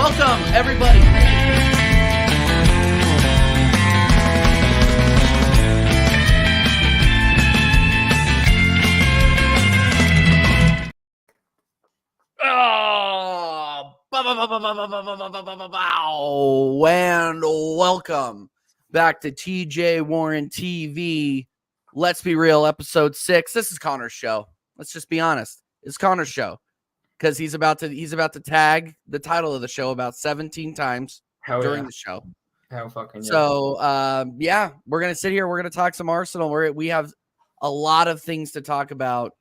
Welcome, everybody. And welcome back to TJ Warren TV. Let's be real, episode 6. This is Connor's show. Let's just be honest. It's Connor's show because he's about to tag the title of the show about 17 times during the show. Hell fucking yeah. So, we're going to sit here. We're going to talk some Arsenal. We have a lot of things to talk about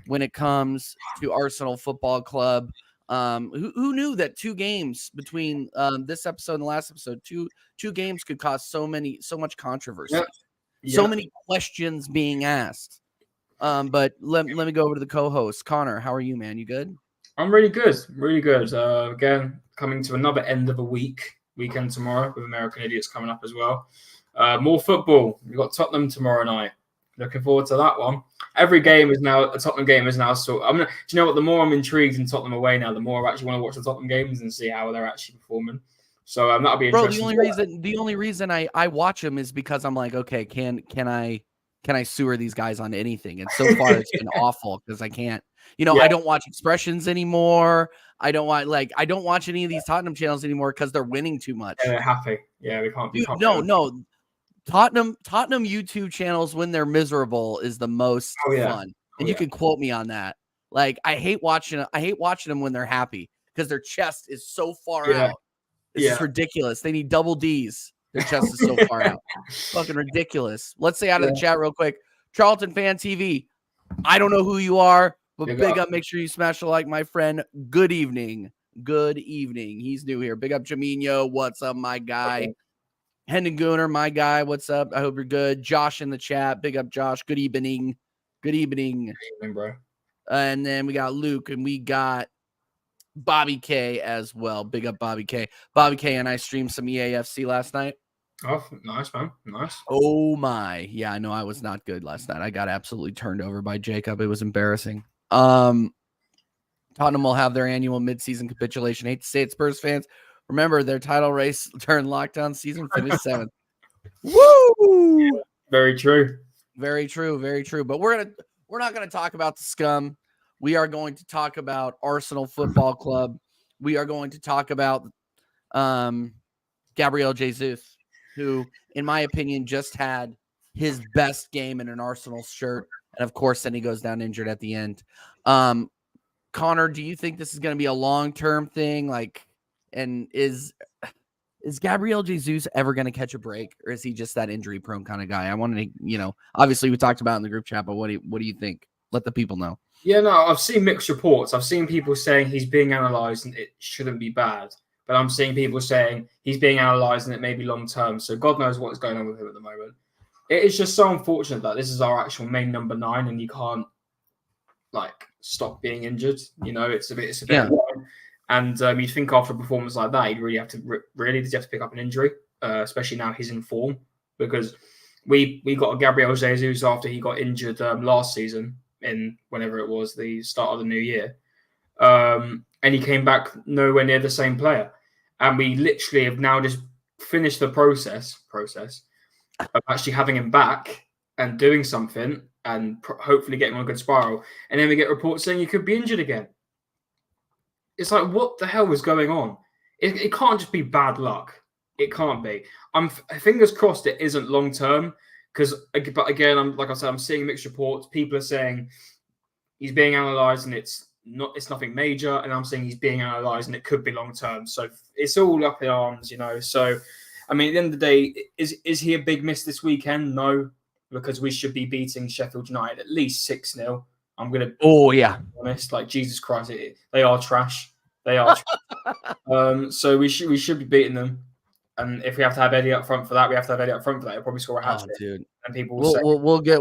when it comes to Arsenal Football Club. Who knew that 2 games between this episode and the last episode, two games could cause so much controversy, so many questions being asked. But let me go over to the co-host. Connor, how are you, man? You good? I'm really good. Really good. Again, coming to another end of a weekend tomorrow with American Idiots coming up as well. More football. We've got Tottenham tomorrow night. Looking forward to that one. Every game is now a Tottenham game is now so. Do you know what? The more I'm intrigued in Tottenham away now, the more I actually want to watch the Tottenham games and see how they're actually performing. So that'll be interesting. Bro, the only reason I watch them is because I'm like, okay, can I sewer these guys on anything? And so far it's been awful because I can't. I don't watch Expressions anymore. I don't watch any of these Tottenham channels anymore because they're winning too much. Yeah, they're happy. Yeah, we can't. No. Tottenham YouTube channels when they're miserable is the most fun. And you can quote me on that. Like I hate watching them when they're happy because their chest is so far out. This is ridiculous. They need double D's. Their chest is so far out. Fucking ridiculous. Let's say out of the chat real quick. Charlton Fan TV. I don't know who you are, but big up. Make sure you smash the like, my friend. Good evening. Good evening. He's new here. Big up Jaminho. What's up, my guy? Okay. Hendon Gooner, my guy, what's up? I hope you're good. Josh in the chat. Big up, Josh. Good evening. Good evening. Good evening, bro. And then we got Luke, and we got Bobby K as well. Big up, Bobby K. Bobby K and I streamed some EAFC last night. Oh, nice, man. Nice. Oh, my. Yeah, I know I was not good last night. I got absolutely turned over by Jacob. It was embarrassing. Tottenham will have their annual midseason capitulation. Hate to say it, Spurs fans. Remember, their title race during lockdown season finished 7th. Woo! Very true. Very true. Very true. But we're not gonna talk about the scum. We are going to talk about Arsenal Football Club. We are going to talk about Gabriel Jesus, who, in my opinion, just had his best game in an Arsenal shirt, and of course, then he goes down injured at the end. Connor, do you think this is going to be a long-term thing? And is Gabriel Jesus ever going to catch a break, or is he just that injury-prone kind of guy? I wanted to, obviously we talked about it in the group chat, but what do you think? Let the people know. Yeah, no, I've seen mixed reports. I've seen people saying he's being analysed and it shouldn't be bad, but I'm seeing people saying he's being analysed and it may be long-term. So God knows what's going on with him at the moment. It is just so unfortunate that this is our actual main number 9 and you can't stop being injured. It's a bit. Yeah. And you think after a performance like that, he'd really have to pick up an injury, especially now he's in form. Because we got a Gabriel Jesus after he got injured last season in whenever it was, the start of the new year. And he came back nowhere near the same player. And we literally have now just finished the process of actually having him back and doing something and hopefully getting on a good spiral. And then we get reports saying he could be injured again. It's like, what the hell is going on? It can't just be bad luck. It can't be. I'm fingers crossed it isn't long term. But again, I'm seeing mixed reports. People are saying he's being analysed and it's nothing major, and I'm saying he's being analysed and it could be long term. So it's all up in arms, So, I mean, at the end of the day, is he a big miss this weekend? No, because we should be beating Sheffield United at least 6-0. I'm going to be honest, Jesus Christ, they are trash. They are trash. So we should be beating them. And if we have to have Eddie up front for that, He'll probably score a hat trick. Dude. And people will say we'll get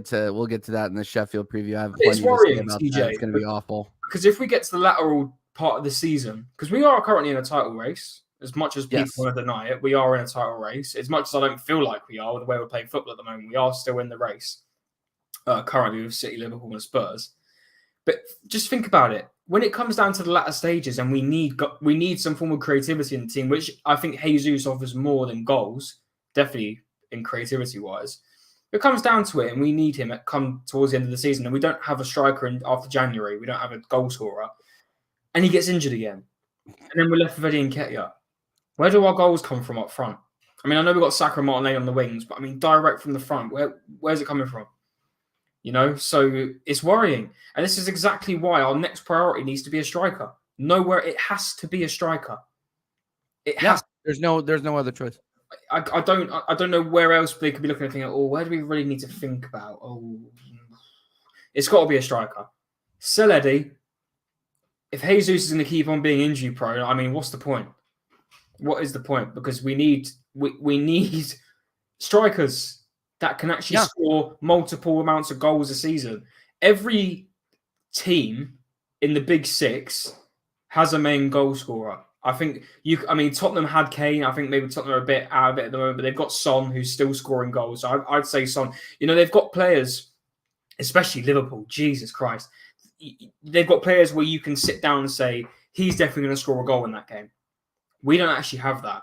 to that in the Sheffield preview. I have it's worrying, TJ. It's going to be awful. Because if we get to the lateral part of the season, because we are currently in a title race, as much as people want to deny it, we are in a title race. As much as I don't feel like we are with the way we're playing football at the moment, we are still in the race. Currently with City, Liverpool, and Spurs. But just think about it. when it comes down to the latter stages, and we need some form of creativity in the team, which I think Jesus offers more than goals, definitely in creativity wise. It comes down to it, and we need him come towards the end of the season, and we don't have a striker after January. We don't have a goal scorer, and he gets injured again, and then we're left with Eddie Nketiah. Where do our goals come from up front? I mean, I know we've got Saka and Martinelli on the wings, but I mean, direct from the front, where's it coming from? You know, so it's worrying. And this is exactly why our next priority needs to be a striker. Nowhere, it has to be a striker. There's no other choice. I don't know where else they could be looking at thinking, oh, where do we really need to think about? Oh, it's got to be a striker. Sell Eddie. If Jesus is going to keep on being injury prone, I mean, what's the point? What is the point? Because we need strikers that can actually score multiple amounts of goals a season. Every team in the Big Six has a main goal scorer. I think Tottenham had Kane. I think maybe Tottenham are a bit out of it at the moment, but they've got Son who's still scoring goals. So I'd say Son. You know, they've got players, especially Liverpool. Jesus Christ. They've got players where you can sit down and say, he's definitely going to score a goal in that game. We don't actually have that.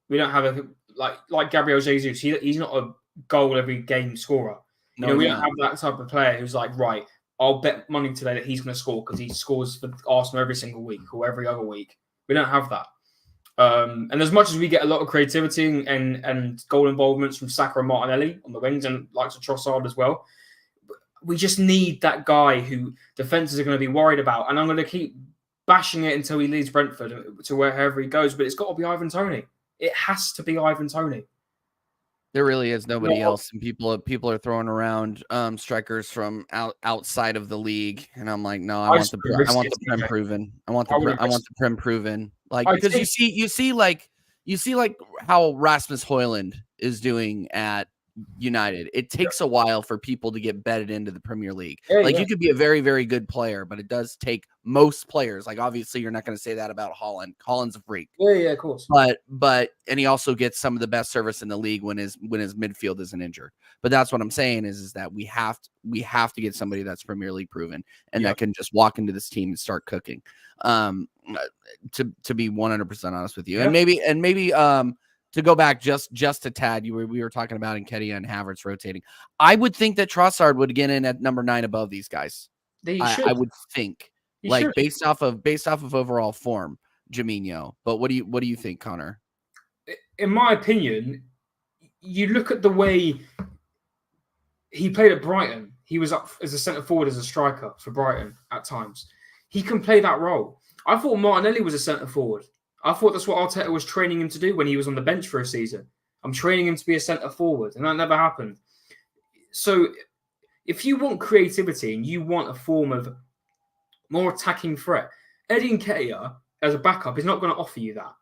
We don't have like Gabriel Jesus. He's not a goal every game scorer. We don't have that type of player who's like, right, I'll bet money today that he's going to score because he scores for Arsenal every single week or every other week. We don't have that. And as much as we get a lot of creativity and goal involvements from Saka and Martinelli on the wings and likes of Trossard as well, we just need that guy who defenses are going to be worried about. And I'm going to keep bashing it until he leaves Brentford to wherever he goes, but it's got to be Ivan Toney. It has to be Ivan Toney. There really is nobody else, and people are throwing around strikers from outside of the league, and I'm like, no, I want the Prem proven. I want the Prem proven. Like, because you see like how Rasmus Højlund is doing at United. It takes a while for people to get bedded into the Premier League. You could be a very, very good player, but it does take most players. Like, obviously, you're not going to say that about Haaland. Haaland's a freak. Yeah, of course. But he also gets some of the best service in the league when his midfield isn't injured. But that's what I'm saying is that we have to get somebody that's Premier League proven and that can just walk into this team and start cooking. To be 100% honest with you, and maybe to go back just a tad, we were talking about Nketiah and Havertz rotating. I would think that Trossard would get in at number 9 above these guys. I would think, based off of overall form, Jaminho. But what do you think, Connor? In my opinion, you look at the way he played at Brighton. He was up as a centre forward, as a striker for Brighton at times. He can play that role. I thought Martinelli was a centre forward. I thought that's what Arteta was training him to do when he was on the bench for a season. I'm training him to be a centre forward, and that never happened. So if you want creativity and you want a form of more attacking threat, Eddie Nketiah as a backup is not going to offer you that.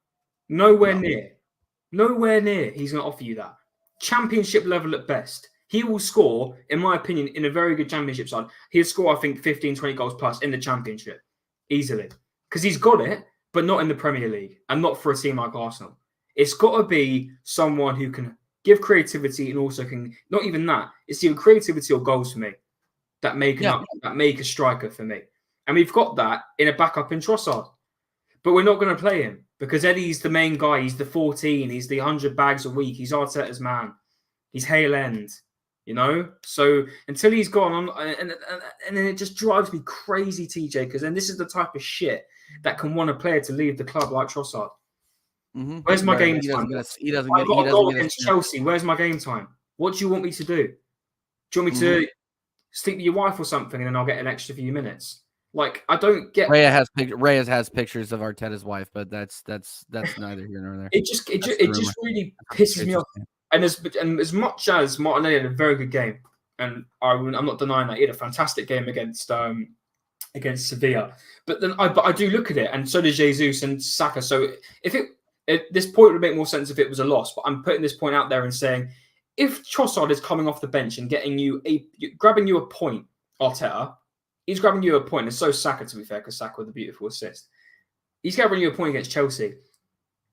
Nowhere near he's going to offer you that. Championship level at best. He will score, in my opinion, in a very good championship side. He'll score, I think, 15, 20 goals plus in the championship. Easily. Because he's got it, but not in the Premier League and not for a team like Arsenal. It's got to be someone who can give creativity and also can, not even that, it's either creativity or goals for me that make a striker for me. And we've got that in a backup in Trossard. But we're not going to play him because Eddie's the main guy. He's the 14. He's the 100 bags a week. He's Arteta's man. He's Hale End, you know? So until he's gone, and then it just drives me crazy, TJ, because then this is the type of shit that can want a player to leave the club like Trossard. Mm-hmm. Where's my game time? He doesn't get against Chelsea. Where's my game time? What do you want me to do? Do you want me to sleep with your wife or something, and then I'll get an extra few minutes? Like, I don't get. Reyes has pictures of Arteta's wife, but that's neither here nor there. It just really pisses me off. And as much as Martinelli had a very good game, and I'm not denying that he had a fantastic game against Sevilla, but I do look at it, and so does Jesus and Saka. So this point would make more sense if it was a loss, but I'm putting this point out there and saying, if Trossard is coming off the bench and grabbing you a point, Arteta, he's grabbing you a point. It's so Saka, to be fair, because Saka with a beautiful assist. He's grabbing you a point against Chelsea.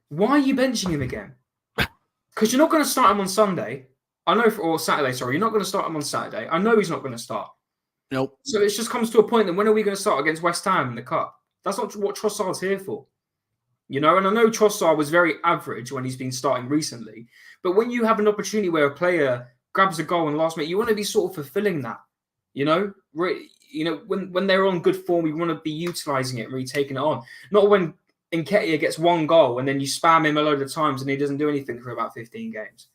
Why are you benching him again? Because you're not going to start him on Sunday. Or Saturday, sorry. You're not going to start him on Saturday. I know he's not going to start. Nope. So it just comes to a point that when are we going to start against West Ham in the Cup? That's not what Trossard's here for. And I know Trossard was very average when he's been starting recently, but when you have an opportunity where a player grabs a goal in the last minute, you want to be sort of fulfilling that. When they're on good form, you want to be utilising it and really taking it on. Not when Nketiah gets one goal and then you spam him a load of times and he doesn't do anything for about 15 games.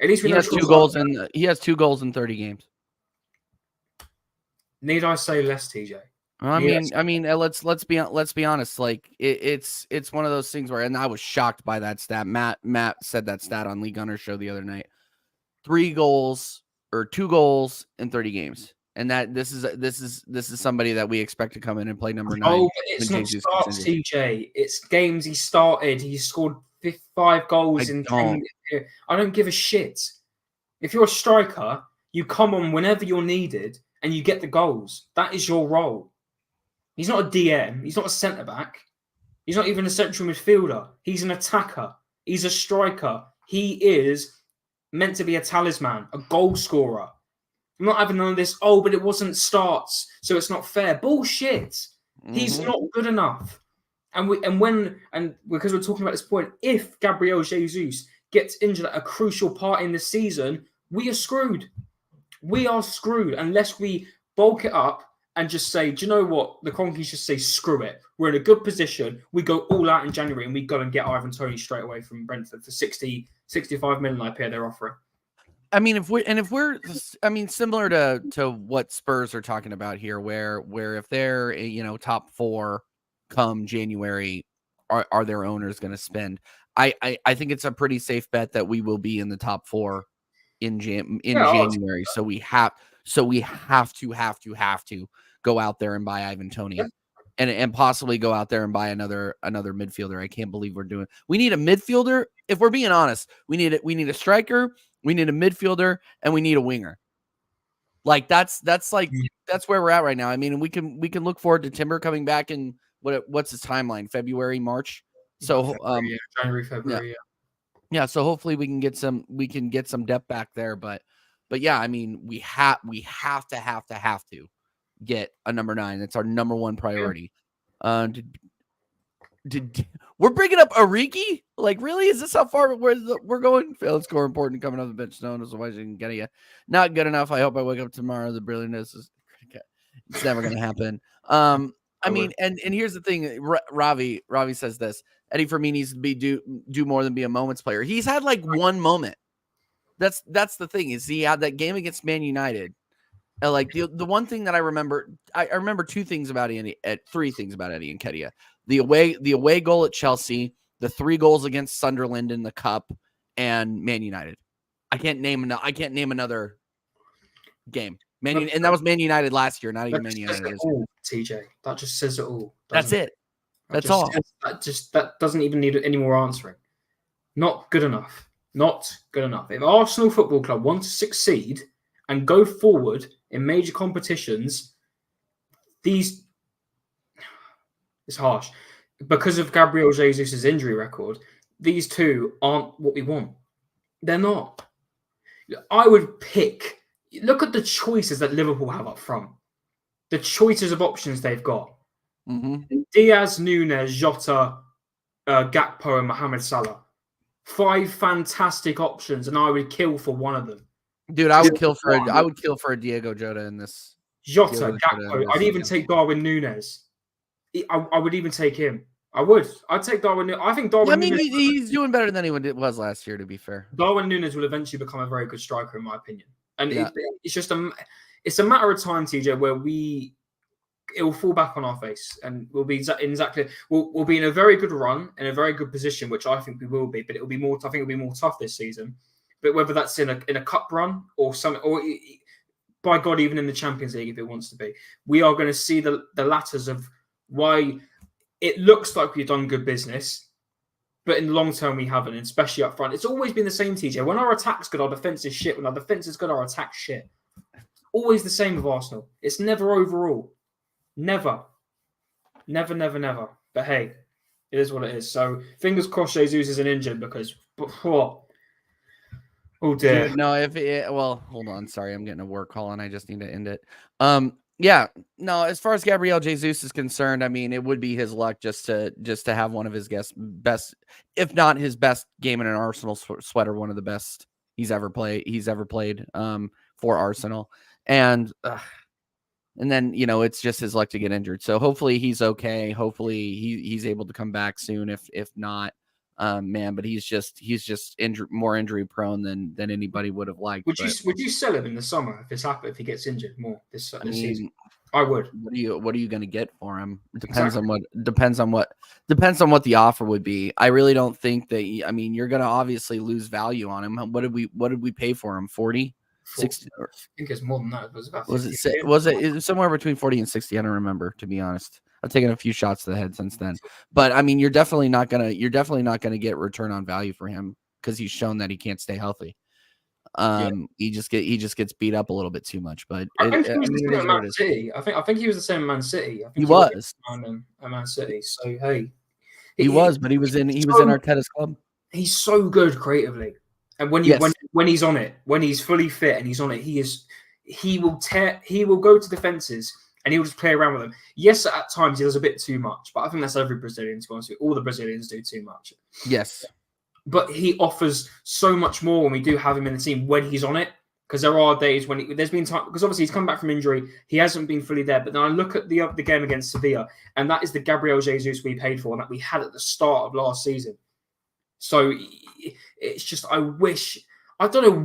At least he has 2 goals he has 2 goals in 30 games. Need I say less, TJ? I mean, let's be honest. Like it's one of those things where, and I was shocked by that stat. Matt said that stat on Lee Gunner's show the other night. 2 goals in 30 games, and that this is somebody that we expect to come in and play number 9. Oh, but it's not starts, TJ. It's games he started. He scored 5 goals in 10. I don't give a shit. If you're a striker, you come on whenever you're needed and you get the goals. That is your role. He's not a DM. He's not a centre-back. He's not even a central midfielder. He's an attacker. He's a striker. He is meant to be a talisman, a goal scorer. I'm not having none of this, but it wasn't starts, so it's not fair. Bullshit. Mm-hmm. He's not good enough. And because we're talking about this point, if Gabriel Jesus gets injured at a crucial part in the season, we are screwed. We are screwed unless we bulk it up and just say, do you know what? The Conkeys just say, screw it. We're in a good position. We go all out in January and we go and get Ivan Toney straight away from Brentford for 65 million I pay they're offering. I mean, if we're similar to what Spurs are talking about here, where if they're, top 4 come January, are their owners going to spend? I think it's a pretty safe bet that we will be in the top 4 in January. So we have to go out there and buy Ivan Toney, and possibly go out there and buy another midfielder. I can't believe we need a midfielder. If we're being honest, we need a striker, we need a midfielder, and we need a winger. Like that's where we're at right now. I mean, we can look forward to Timber coming back in what's his timeline? February, March. So January, February. Yeah. So hopefully we can get some depth back there. But yeah, I mean, we have to get a number 9. That's our number 1 priority. We're bringing up Origi? Like, really? Is this how far we're going? Failed score important coming off the bench. No one is why didn't get it. Not good enough. I hope I wake up tomorrow. The brilliantness is it's never going to happen. I mean, and here's the thing. Ravi says this. Eddie Firmino needs to do more than be a moments player. He's had like one moment. That's the thing, is he had that game against Man United. Like the one thing that I remember 2 things about Eddie, 3 things about Eddie Nketiah. The away goal at Chelsea, the 3 goals against Sunderland in the Cup, and Man United. I can't name another game. And that was Man United last year, not even Man United. TJ, that just says it all. That's it. That's all. That doesn't even need any more answering. Not good enough. Not good enough. If Arsenal Football Club want to succeed and go forward in major competitions, it's harsh. Because of Gabriel Jesus' injury record, these 2 aren't what we want. They're not. I would pick. Look at the choices that Liverpool have up front. The choices of options they've got. Mm-hmm. Diaz, Nunes, Jota, Gakpo, and Mohamed Salah. 5 fantastic options, and I would kill for one of them. Dude, I would kill for a Diego Jota in this. Jota, Gakpo. I'd even take Darwin Nunes. I would even take him. I would. I'd take Darwin Nunes. I think Darwin Nunes... he's doing better than he was last year, to be fair. Darwin Nunes will eventually become a very good striker, in my opinion. And it's just it's a matter of time, TJ, where it will fall back on our face, and we'll be we'll be in a very good run, in a very good position, which I think we will be. But I think it'll be more tough this season. But whether that's in a cup run or something, or by God, even in the Champions League, if it wants to be, we are going to see the latters of why it looks like we've done good business, but in the long term we haven't, and especially up front. It's always been the same, TJ. When our attack's good, our defence is shit. When our defence is good, our attack's shit. Always the same with Arsenal. It's never overall. Never. But hey, it is what it is. So fingers crossed Jesus isn't injured, because Oh dear. Dude, no, well, hold on. Sorry, I'm getting a work call and I just need to end it. Yeah, no, as far as Gabriel Jesus is concerned, I mean, it would be his luck just to have one of his best, if not his best game in an Arsenal sweater, one of the best he's ever played for Arsenal. And then, it's just his luck to get injured. So hopefully he's okay. Hopefully he's able to come back soon. If not, man, but he's just more injury prone than anybody would have liked. Would you sell him in the summer if he gets injured more this season? I would. What are you going to get for him? It depends on what the offer would be. I really don't think that. I mean, you're going to obviously lose value on him. What did we pay for him? 40, 60? I think it's more than that. It was about 50. Was it somewhere between 40 and 60? I don't remember, to be honest. I've taken a few shots to the head since then. But I mean, you're definitely not gonna get return on value for him because he's shown that he can't stay healthy. He just gets beat up a little bit too much. But I think he was the same at Man City. I think he was the same at Man City. I think he was at Man City. So hey, he was in Arteta's club. He's so good creatively, and when he's on it, when he's fully fit and he's on it, he will go to defenses. And he'll just play around with them. Yes, at times he does a bit too much, but I think that's every Brazilian, to be honest with you. All the Brazilians do too much. Yes. But he offers so much more when we do have him in the team when he's on it. Because there are days when there's been time, because obviously he's come back from injury. He hasn't been fully there. But then I look at the game against Sevilla, and that is the Gabriel Jesus we paid for and that we had at the start of last season. So it's just, I don't know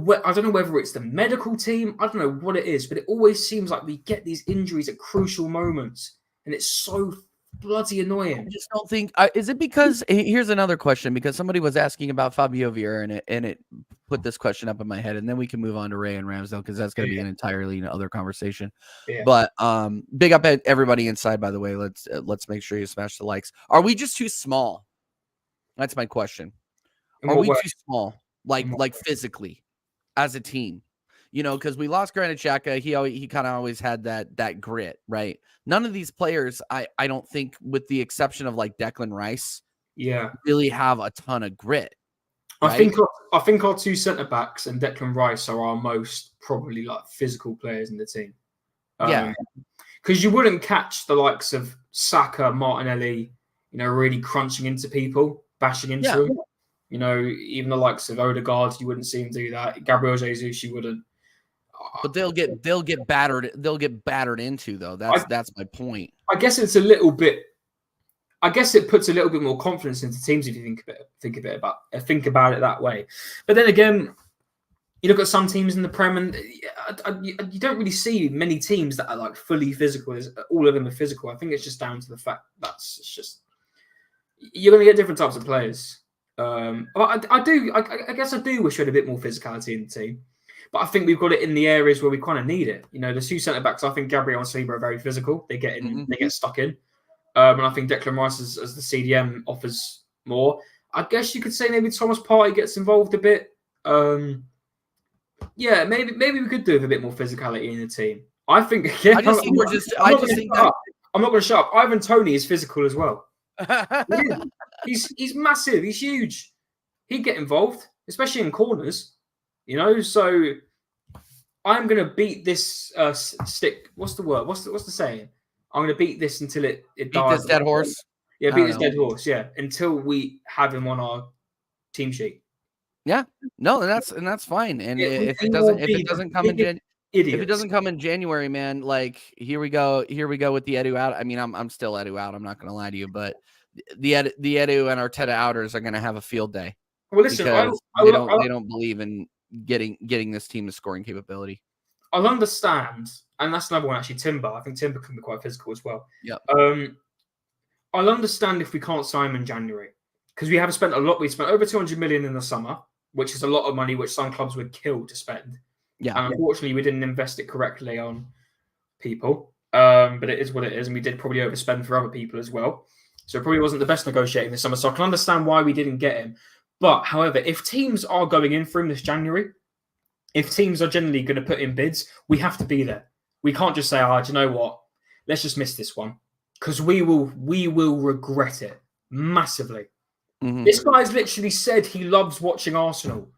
whether it's the medical team. I don't know what it is, but it always seems like we get these injuries at crucial moments, and it's so bloody annoying. I just don't think. Is it because? Here's another question, because somebody was asking about Fabio Vieira, and it put this question up in my head, and then we can move on to Ray and Ramsdale because that's going to be an entirely other conversation. Yeah. But big up at everybody inside, by the way. Let's make sure you smash the likes. Are we just too small? That's my question. Are we too small? Like physically as a team, because we lost Granit Xhaka. He kind of always had that grit, right? None of these players, I don't think, with the exception of like Declan Rice, really have a ton of grit. Right? I think our two centre backs and Declan Rice are our most probably like physical players in the team. Because you wouldn't catch the likes of Saka, Martinelli, really crunching into people, bashing into them. Even the likes of Odegaard, you wouldn't see him do that. Gabriel Jesus, you wouldn't. But they'll get battered. They'll get battered into, though. That's my point. I guess it's a little bit. I guess it puts a little bit more confidence into teams if you think about it that way. But then again, you look at some teams in the Prem, and you don't really see many teams that are like fully physical. All of them are physical. I think it's just down to the fact you're going to get different types of players. I guess I do wish we had a bit more physicality in the team, but I think we've got it in the areas where we kind of need it. The two centre backs, I think Gabriel and Saliba are very physical. They get in, they get stuck in, and I think Declan Rice as the CDM offers more. I guess you could say maybe Thomas Partey gets involved a bit. Maybe we could do with a bit more physicality in the team. I think. I'm not going to shut up. Ivan Toney is physical as well. He's massive. He's huge. He'd get involved, especially in corners. So I'm gonna beat this stick. What's the word? What's the saying? I'm gonna beat this until it dies. Beat this dead horse. Yeah, beat this dead horse. Yeah, until we have him on our team sheet. Yeah, no, and that's fine. And if it doesn't come in January, man, like here we go with the Edu out. I mean, I'm still Edu out. I'm not gonna lie to you, but the Edu and Arteta outers are gonna have a field day. Well, listen, they don't believe in getting this team to scoring capability. I'll understand, and that's another one actually. Timber, I think Timber can be quite physical as well. Yeah. I'll understand if we can't sign him in January because we have spent a lot. We spent over 200 million in the summer, which is a lot of money, which some clubs would kill to spend. Yeah. And unfortunately, we didn't invest it correctly on people. But it is what it is, and we did probably overspend for other people as well. So it probably wasn't the best negotiating this summer. So I can understand why we didn't get him. But however, if teams are going in for him this January, if teams are generally going to put in bids, we have to be there. We can't just say, do you know what? Let's just miss this one. Because we will regret it massively. Mm-hmm. This guy's literally said he loves watching Arsenal.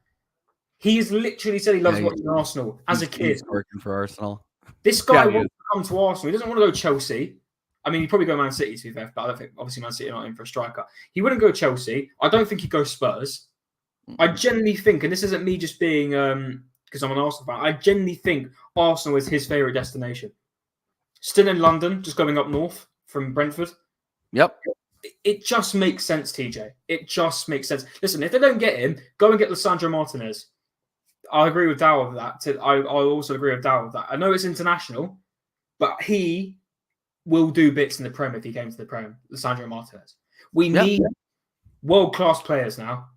He's literally said he loves watching Arsenal as a kid. He's working for Arsenal. This guy wants to come to Arsenal. He doesn't want to go Chelsea. I mean, he'd probably go Man City, to be fair, but I don't think, obviously, Man City are not in for a striker. He wouldn't go Chelsea. I don't think he'd go Spurs. I genuinely think, and this isn't me just being, because I'm an Arsenal fan, I genuinely think Arsenal is his favourite destination. Still in London, just going up north from Brentford. Yep. It just makes sense, TJ. It just makes sense. Listen, if they don't get him, go and get Lisandro Martinez. I agree with Dow with that. I also agree with Dow with that. I know it's international, but he will do bits in the Prem if he came to the Prem. Lisandro Martinez. We need world-class players now.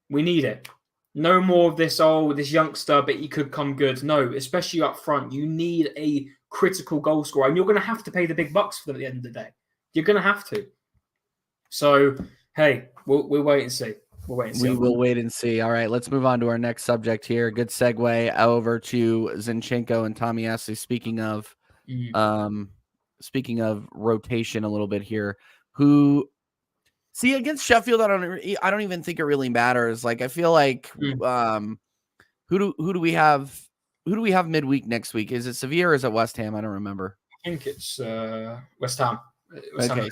We need it. No more of this, this youngster, but he could come good. No, especially up front. You need a critical goal scorer, and you're going to have to pay the big bucks for them at the end of the day. You're going to have to. So, hey, we'll wait and see. We'll wait and see. We will wait and see. All right, let's move on to our next subject here. Good segue over to Zinchenko and Tomiyasu. Speaking of rotation a little bit here, against Sheffield, I don't even think it really matters. Like, I feel like who do we have midweek next week? Is it Sevilla or is it West Ham? I don't remember. I think it's West Ham. Okay,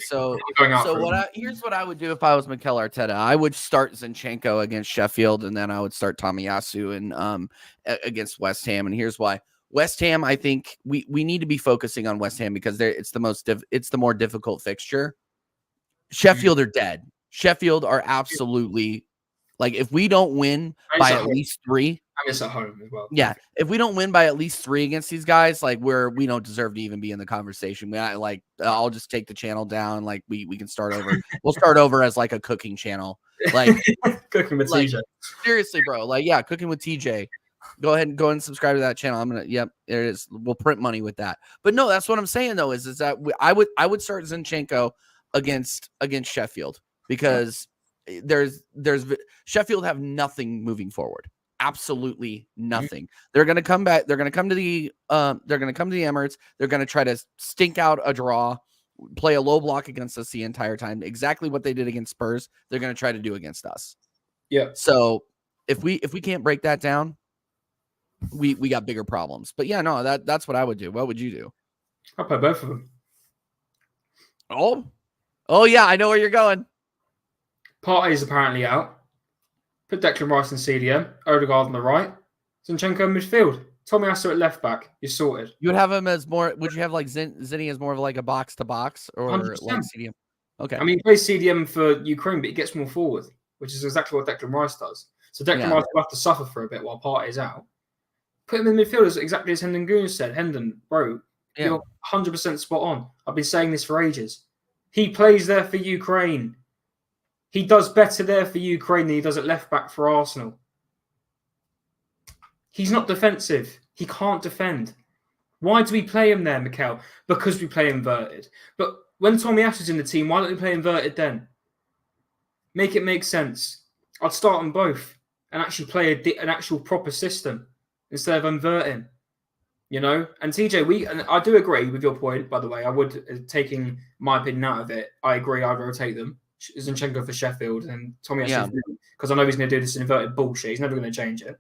here's what I would do if I was Mikel Arteta. I would start Zinchenko against Sheffield, and then I would start Tomiyasu and against West Ham. And here's why: West Ham, I think we need to be focusing on West Ham because it's the more difficult fixture. Sheffield are dead. Sheffield are absolutely, like, if we don't win by at least 3. And it's at home as well. Yeah, if we don't win by at least 3 against these guys, like, we don't deserve to even be in the conversation. I'll just take the channel down. Like, we can start over. We'll start over as like a cooking channel, like cooking with TJ. Seriously, bro. Like, yeah, cooking with TJ. Go ahead and subscribe to that channel. There it is. We'll print money with that. But no, that's what I'm saying though. Is that I would start Zinchenko against Sheffield because there's Sheffield have nothing moving forward. Absolutely nothing. They're going to come back. They're going to come to the Emirates. They're going to try to stink out a draw, play a low block against us the entire time. Exactly what they did against Spurs. They're going to try to do against us. Yeah. So if we can't break that down, we got bigger problems. But yeah, no, that's what I would do. What would you do? I'll play both of them. Oh yeah, I know where you're going. Partey is apparently out. Put Declan Rice in CDM, Odegaard on the right, Zinchenko in midfield. Tomiyasu at left back. You're sorted. You would have him as more. Would you have like Zinni as more of like a box to box or 100%. like CDM? Okay. I mean, he plays CDM for Ukraine, but he gets more forward, which is exactly what Declan Rice does. So Declan Rice will have to suffer for a bit while Partey is out. Put him in midfield as exactly as Hendon Goon said. Hendon, bro, you're 100% spot on. I've been saying this for ages. He plays there for Ukraine. He does better there for Ukraine than he does at left back for Arsenal. He's not defensive. He can't defend. Why do we play him there, Mikel? Because we play inverted. But when Tomiyasu's in the team, why don't we play inverted then? Make it make sense. I'd start on both and actually play an actual proper system instead of inverting. You know? And TJ, and I do agree with your point, by the way. I would, taking my opinion out of it, I agree I'd rotate them. Zinchenko for Sheffield and Tomiyasu because I know he's going to do this inverted bullshit. He's never going to change it.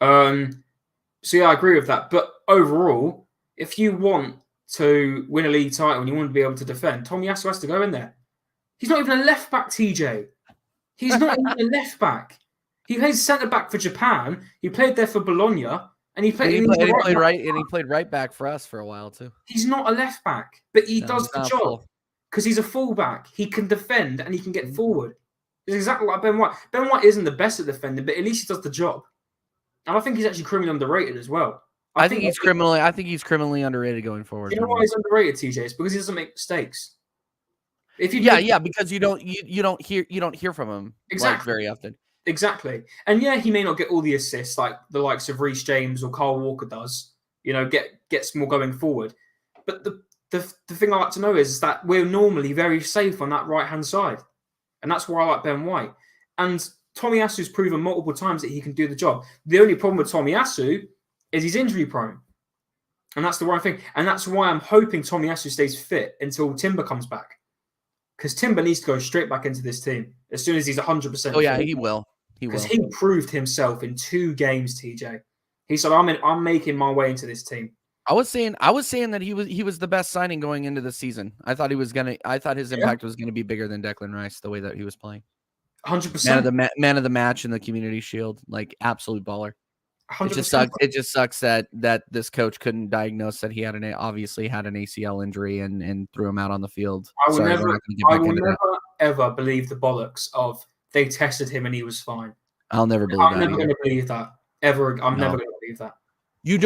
So yeah, I agree with that. But overall, if you want to win a league title and you want to be able to defend, Tomiyasu has to go in there. He's not even a left back, TJ. He's not even a left back. He plays centre back for Japan. He played there for Bologna, and he played right back for us for a while too. He's not a left back, but he does the job because he's a fullback. He can defend and he can get forward. It's exactly like Ben White. Ben White isn't the best at defending, but at least he does the job. And I think he's actually criminally underrated as well. I think he's criminally underrated going forward. You know why he's underrated, TJ? It's because he doesn't make mistakes. Because you don't hear from him very often. Exactly. And yeah, he may not get all the assists like the likes of Reece James or Kyle Walker does. You know, gets more going forward. But the thing I like to know is that we're normally very safe on that right-hand side. And that's why I like Ben White. And Tomiyasu's proven multiple times that he can do the job. The only problem with Tomiyasu is he's injury prone. And that's the right thing. And that's why I'm hoping Tomiyasu stays fit until Timber comes back. Because Timber needs to go straight back into this team as soon as he's 100%. Oh, yeah, he will. Because he proved himself in 2 games, TJ. He said, I'm making my way into this team. I was saying that he was the best signing going into the season. I thought his impact was gonna be bigger than Declan Rice the way that he was playing. 100%. Man of the match in the Community Shield, like absolute baller. 100%. It just sucks that this coach couldn't diagnose that he obviously had an ACL injury and threw him out on the field. I will never ever believe the bollocks of they tested him and he was fine. I'll never believe that. I'm never going to believe that ever. I'm never going to believe that. You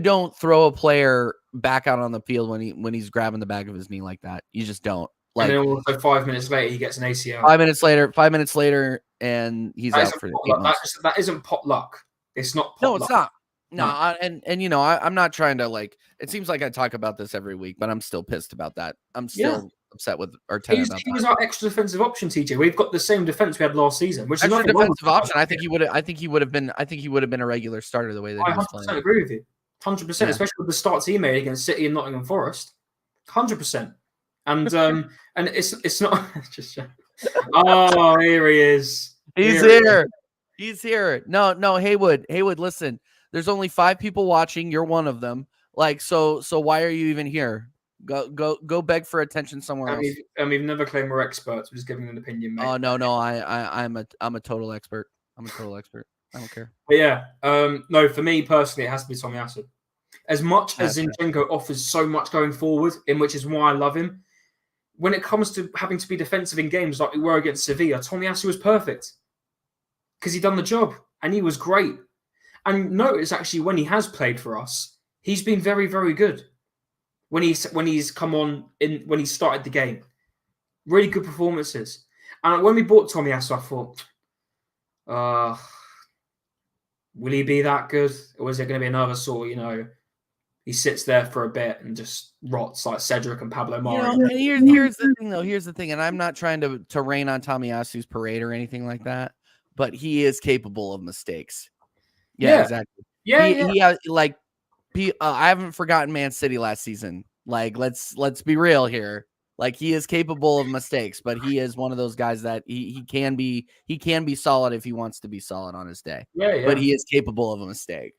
don't throw a player back out on the field when he's grabbing the back of his knee like that. You just don't. Like, and then also 5 minutes later, he gets an ACL. 5 minutes later, and he's out for 8 months. That isn't pot luck. It's not pot luck. No, it's not. No, I'm not trying to it seems like I talk about this every week, but I'm still pissed about that. I'm still upset with Arteta about that. He was our extra defensive option, TJ. We've got the same defense we had last season, which is extra defensive option. I think he would have been a regular starter the way that he was playing. I 100% agree with you. 100%, especially with the starts he made against City and Nottingham Forest. 100%. And it's not just. Oh, here he is. He's here. He's here. No, Haywood, listen. There's only 5 people watching. You're one of them. So why are you even here? Go beg for attention somewhere else. We've never claimed we're experts. We're just giving an opinion, mate. Oh no, I'm a total expert. I'm a total expert. I don't care. But yeah, no, for me personally, it has to be Tomiyasu. As much as Zinchenko offers so much going forward, in which is why I love him. When it comes to having to be defensive in games like we were against Sevilla, Tomiyasu was perfect because he'd done the job and he was great. And notice actually when he has played for us, he's been very, very good. When he's come on when he started the game, really good performances. And when we bought Tomiyasu, I thought, will he be that good, or is it going to be another sort? He sits there for a bit and just rots like Cedric and Pablo Mari. And here's the thing, though. Here's the thing, and I'm not trying to rain on Tomiyasu's parade or anything like that, but he is capable of mistakes. Yeah. Exactly. Yeah, I haven't forgotten Man City last season. Let's be real here. He is capable of mistakes, but he is one of those guys that he can be solid if he wants to be solid on his day. Yeah. But he is capable of a mistake.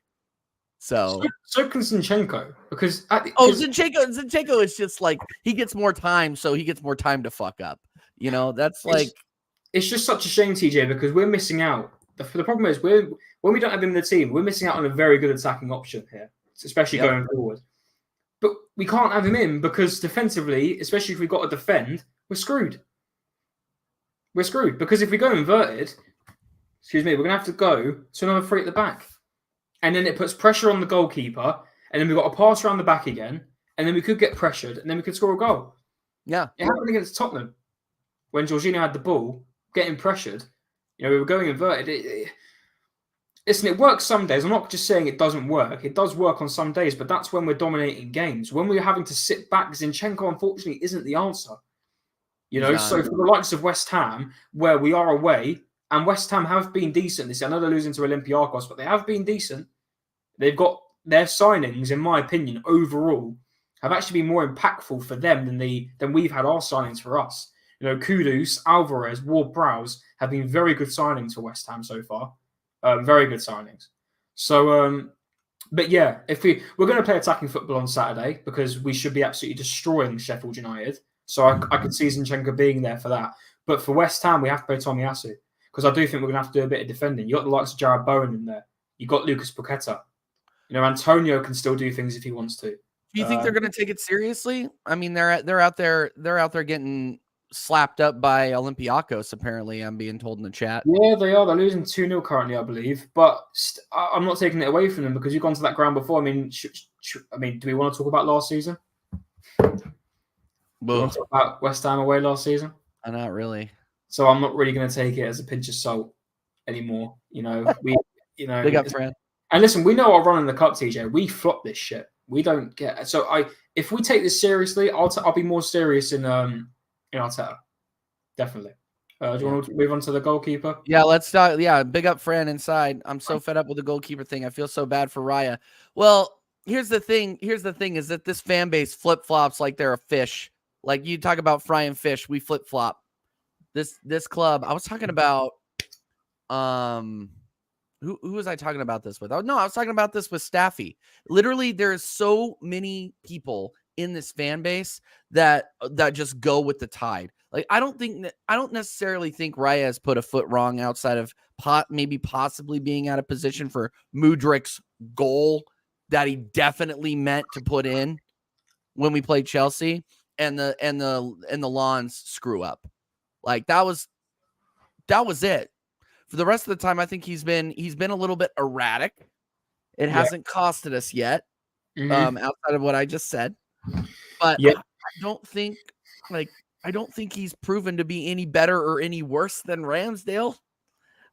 So can Zinchenko, because Zinchenko is just he gets more time, so he gets more time to fuck up. That's it's just such a shame, TJ, because we're missing out. The problem is when we don't have him in the team, we're missing out on a very good attacking option here, especially going forward. But we can't have him in because defensively, especially if we've got to defend, we're screwed. We're screwed because if we go inverted, we're going to have to go to another 3 at the back. And then it puts pressure on the goalkeeper, and then we've got to pass around the back again, and then we could get pressured, and then we could score a goal. Yeah. It happened against Tottenham when Jorginho had the ball, getting pressured. We were going inverted. Listen, it works some days. I'm not just saying it doesn't work. It does work on some days, but that's when we're dominating games. When we're having to sit back, Zinchenko, unfortunately, isn't the answer. So for the likes of West Ham, where we are away, and West Ham have been decent this year. I know they're losing to Olympiacos, but they have been decent. They've got their signings, in my opinion, overall, have actually been more impactful for them than we've had our signings for us. Kudus, Alvarez, Ward-Prowse have been very good signings for West Ham so far. Very good signings. So, but yeah, if we're going to play attacking football on Saturday because we should be absolutely destroying Sheffield United. So I could see Zinchenko being there for that. But for West Ham, we have to play Tomiyasu because I do think we're going to have to do a bit of defending. You got the likes of Jared Bowen in there. You got Lucas Paqueta. Antonio can still do things if he wants to. Do you think they're going to take it seriously? I mean, they're out there getting slapped up by Olympiacos, apparently, I'm being told in the chat. Yeah, they are. They're losing 2-0 currently, I believe. But I'm not taking it away from them because you've gone to that ground before. I mean, do we want to talk about last season? Do we want to talk about West Ham away last season? Not really. So I'm not really going to take it as a pinch of salt anymore. Big up, friend. And listen, we know our run in the cup, TJ. We flop this shit. We don't get. So if we take this seriously, I'll be more serious in Arteta. Definitely. Do you want to move on to the goalkeeper? Yeah, let's start. Yeah, big up Fran inside. I'm so fed up with the goalkeeper thing. I feel so bad for Raya. Well, here's the thing is that this fan base flip-flops like they're a fish. Like you talk about frying fish, we flip-flop. This club, I was talking about who was I talking about this with? Oh no, I was talking about this with Staffy. Literally, there's so many people in this fan base that just go with the tide. Like I don't necessarily think Reyes put a foot wrong outside of maybe possibly being out of position for Mudryk's goal that he definitely meant to put in when we played Chelsea, and the Lawns screw up. Like that was it. For the rest of the time, I think he's been a little bit erratic. It hasn't costed us yet, outside of what I just said. But I don't think he's proven to be any better or any worse than Ramsdale.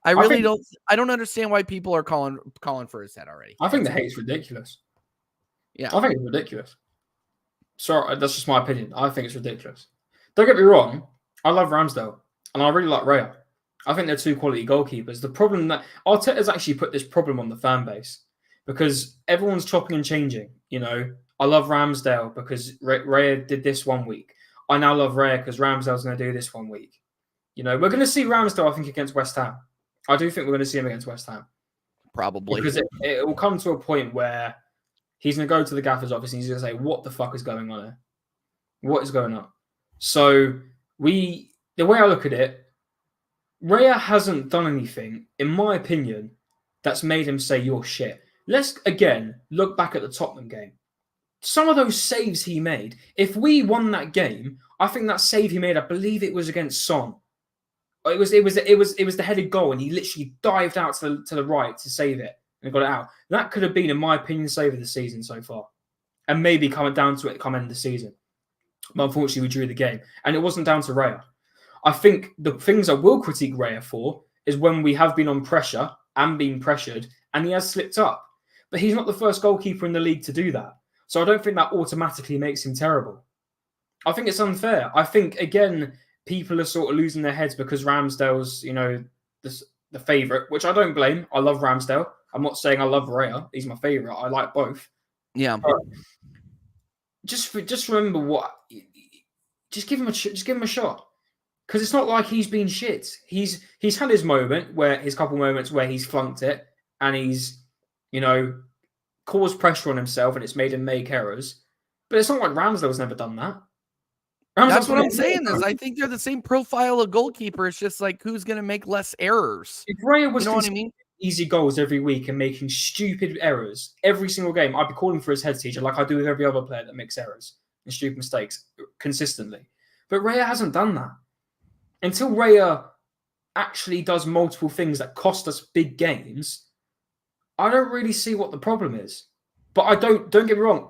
I don't understand why people are calling for his head already. I think the hate's ridiculous. Yeah. I think it's ridiculous. Sorry, that's just my opinion. I think it's ridiculous. Don't get me wrong. I love Ramsdale, and I really like Raya. I think they're two quality goalkeepers. The problem that Arteta's actually put this problem on the fan base because everyone's chopping and changing. You know, I love Ramsdale because Raya did this one week. I now love Raya because Ramsdale's going to do this one week. You know, we're going to see Ramsdale, I think, against West Ham. I do think we're going to see him against West Ham. Probably. Because it will come to a point where he's going to go to the gaffer's office and he's going to say, what the fuck is going on here? What is going on? So the way I look at it, Raya hasn't done anything, in my opinion, that's made him say you're shit. Let's, again, look back at the Tottenham game. Some of those saves he made, if we won that game, I think that save he made, I believe it was against Son. It was the headed goal, and he literally dived out to the right to save it and got it out. That could have been, in my opinion, save of the season so far, and maybe coming down to it come end of the season. But unfortunately, we drew the game, and it wasn't down to Raya. I think the things I will critique Raya for is when we have been on pressure and been pressured, and he has slipped up. But he's not the first goalkeeper in the league to do that. So I don't think that automatically makes him terrible. I think it's unfair. I think, again, people are sort of losing their heads because Ramsdale's, you know, the favourite, which I don't blame. I love Ramsdale. I'm not saying I love Raya. He's my favourite. I like both. Yeah. But just remember just give him a shot. Because it's not like he's been shit. He's had his couple moments where he's flunked it and he's, you know, caused pressure on himself and it's made him make errors. But it's not like Ramsdale's never done that. That's what I'm saying. I think they're the same profile of goalkeeper. It's just like who's going to make less errors. If Raya was, you know what I mean? Easy goals every week and making stupid errors every single game, I'd be calling for his head teacher like I do with every other player that makes errors and stupid mistakes consistently. But Raya hasn't done that. Until Raya actually does multiple things that cost us big games, I don't really see what the problem is. But I don't get me wrong.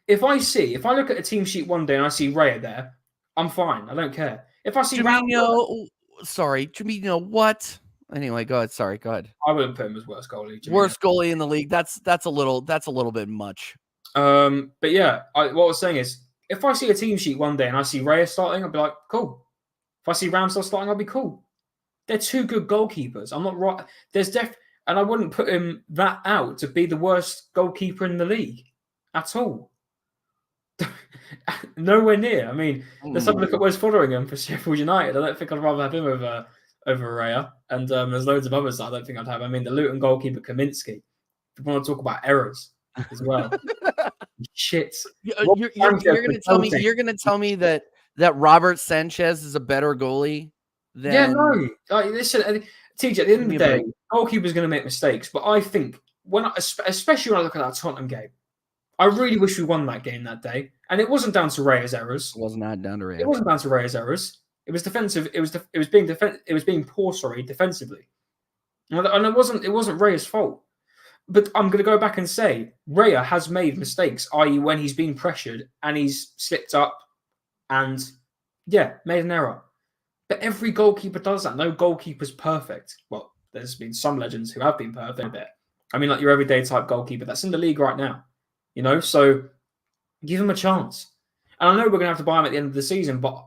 If I look at a team sheet one day and I see Raya there, I'm fine. I don't care. If I see Firmino, what? Anyway, go ahead. Sorry, go ahead. I wouldn't put him as worst goalie. Worst goalie in the league. That's a little bit much. But yeah, what I was saying is, if I see a team sheet one day and I see Raya starting, I'll be like, cool. If I see Ramsdale starting, I'll be cool. They're two good goalkeepers. I'm not right. And I wouldn't put him that out to be the worst goalkeeper in the league at all. Nowhere near. I mean, let's have a look at where's following him for Sheffield United. I don't think I'd rather have him over Raya. And there's loads of others that I don't think I'd have. I mean, the Luton goalkeeper Kaminsky. If you want to talk about errors as well. Shit. You're going to tell me that Robert Sanchez is a better goalie than... Yeah, no. Like, listen, TJ, at the end of the day, goalkeeper's going to make mistakes. But I think, especially when I look at that Tottenham game, I really wish we won that game that day. And it wasn't down to Raya's errors. It wasn't down to Raya. It wasn't down to Raya's errors. It was defensive. It was being poor, defensively. And it wasn't Raya's fault. But I'm going to go back and say Raya has made mistakes, i.e. when he's been pressured and he's slipped up and, made an error. But every goalkeeper does that. No goalkeeper's perfect. Well, there's been some legends who have been perfect a bit. I mean, like your everyday type goalkeeper that's in the league right now. You know, so give him a chance. And I know we're going to have to buy him at the end of the season, but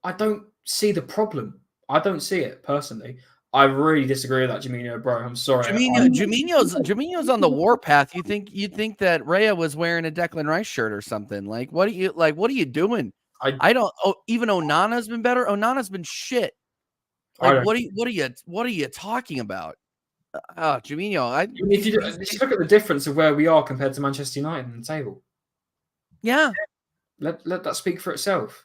I don't see the problem. I don't see it, personally. I really disagree with that, Juminho, bro. I'm sorry. Juminho's on the warpath. You'd think that Raya was wearing a Declan Rice shirt or something. Like, what are you doing? I don't. Oh, even Onana's been better. Onana's been shit. Like, what are you talking about? Juminho, if you just look at the difference of where we are compared to Manchester United in the table. Yeah. Let that speak for itself.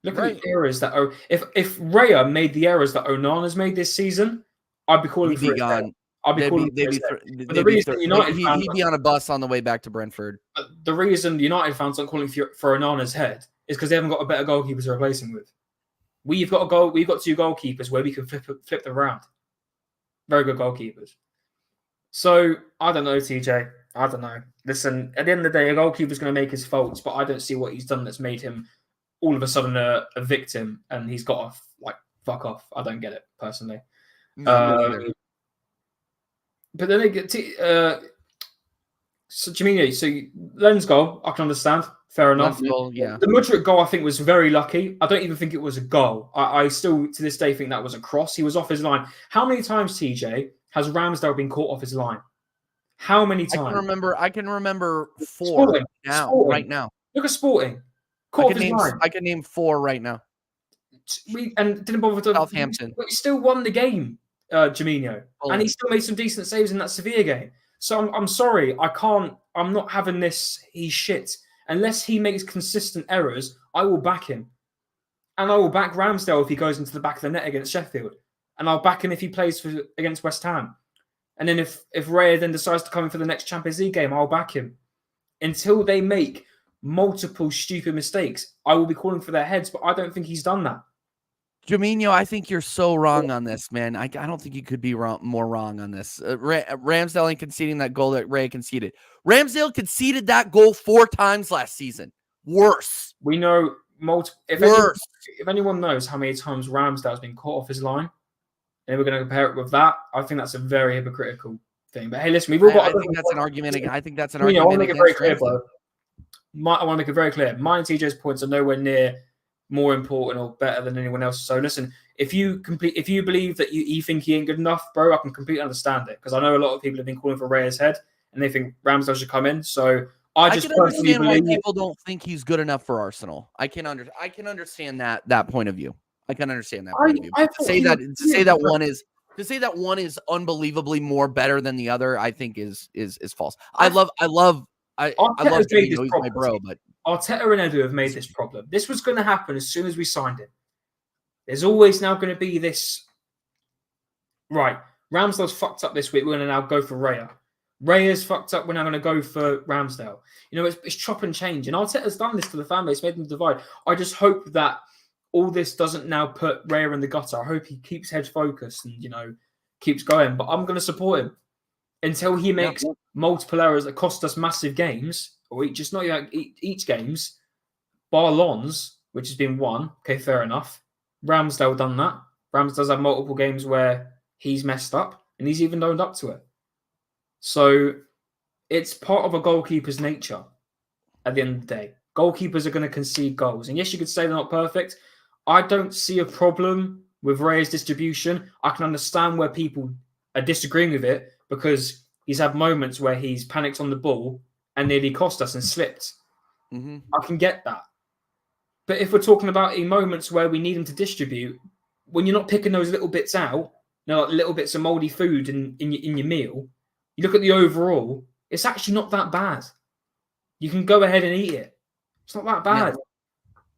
Look at the errors that if Raya made the errors that Onana's made this season, I'd be calling for it. I'd be calling for it. But the reason United fans he'd be on a bus on the way back to Brentford. The reason United fans aren't calling for Onana's head is because they haven't got a better goalkeeper to replace him with. We've got two goalkeepers where we can flip them around. Very good goalkeepers. So I don't know, TJ. I don't know. Listen, at the end of the day, a goalkeeper's going to make his faults, but I don't see what he's done that's made him all of a sudden a victim, and he's got to fuck off. I don't get it personally. No, but then they get so Juminho, so Len's goal, I can understand. Fair enough. Goal, yeah. The Mudryk goal, I think, was very lucky. I don't even think it was a goal. I still, to this day, think that was a cross. He was off his line. How many times, TJ, has Ramsdale been caught off his line? How many times? I can remember 4 right now. Look at Sporting. I can name 4 right now. And didn't bother to Southampton. But he still won the game, Juminho. And he still made some decent saves in that Sevilla game. So I'm sorry. I'm not having this. He's shit. Unless he makes consistent errors, I will back him. And I will back Ramsdale if he goes into the back of the net against Sheffield. And I'll back him if he plays against West Ham. And then if Raya then decides to come in for the next Champions League game, I'll back him. Until they make multiple stupid mistakes, I will be calling for their heads, but I don't think he's done that. Juminho, I think you're so wrong on this, man. I don't think you could be more wrong on this. Ramsdale ain't conceding that goal that Raya conceded. Ramsdale conceded that goal 4 times last season. Worse. We know if anyone knows how many times Ramsdale's been caught off his line, and we're going to compare it with that, I think that's a very hypocritical thing. But hey, listen, we've all got. I think that's an argument. I think that's an argument. I want to make it very clear, bro. I want to make it very clear. Mine and TJ's points are nowhere near more important or better than anyone else. So listen, if you believe that you think he ain't good enough, bro, I can completely understand it, because I know a lot of people have been calling for Raya's head and they think Ramsdale should come in. So I can understand why people don't think he's good enough for Arsenal. I can understand that point of view. I can understand that point of view. To say that one is unbelievably more better than the other, I think is false. I love Juminho, he's my bro, but Arteta and Edu have made this problem. This was going to happen as soon as we signed him. There's always now going to be this. Right, Ramsdale's fucked up this week. We're going to now go for Raya. Raya's fucked up. We're now going to go for Ramsdale. You know, it's chop and change. And Arteta's done this to the fan base, made them divide. I just hope that all this doesn't now put Raya in the gutter. I hope he keeps head focused and, keeps going. But I'm going to support him until he makes multiple errors that cost us massive games, or just not each games, bar Lons, which has been 1. Okay, fair enough. Ramsdale done that. Ramsdale's had multiple games where he's messed up, and he's even owned up to it. So it's part of a goalkeeper's nature at the end of the day. Goalkeepers are going to concede goals. And yes, you could say they're not perfect. I don't see a problem with Raya's distribution. I can understand where people are disagreeing with it, because he's had moments where he's panicked on the ball and nearly cost us and slipped. Mm-hmm. I can get that. But if we're talking about in moments where we need him to distribute, when you're not picking those little bits out, like little bits of mouldy food in your meal, you look at the overall, it's actually not that bad. You can go ahead and eat it. It's not that bad. Yeah.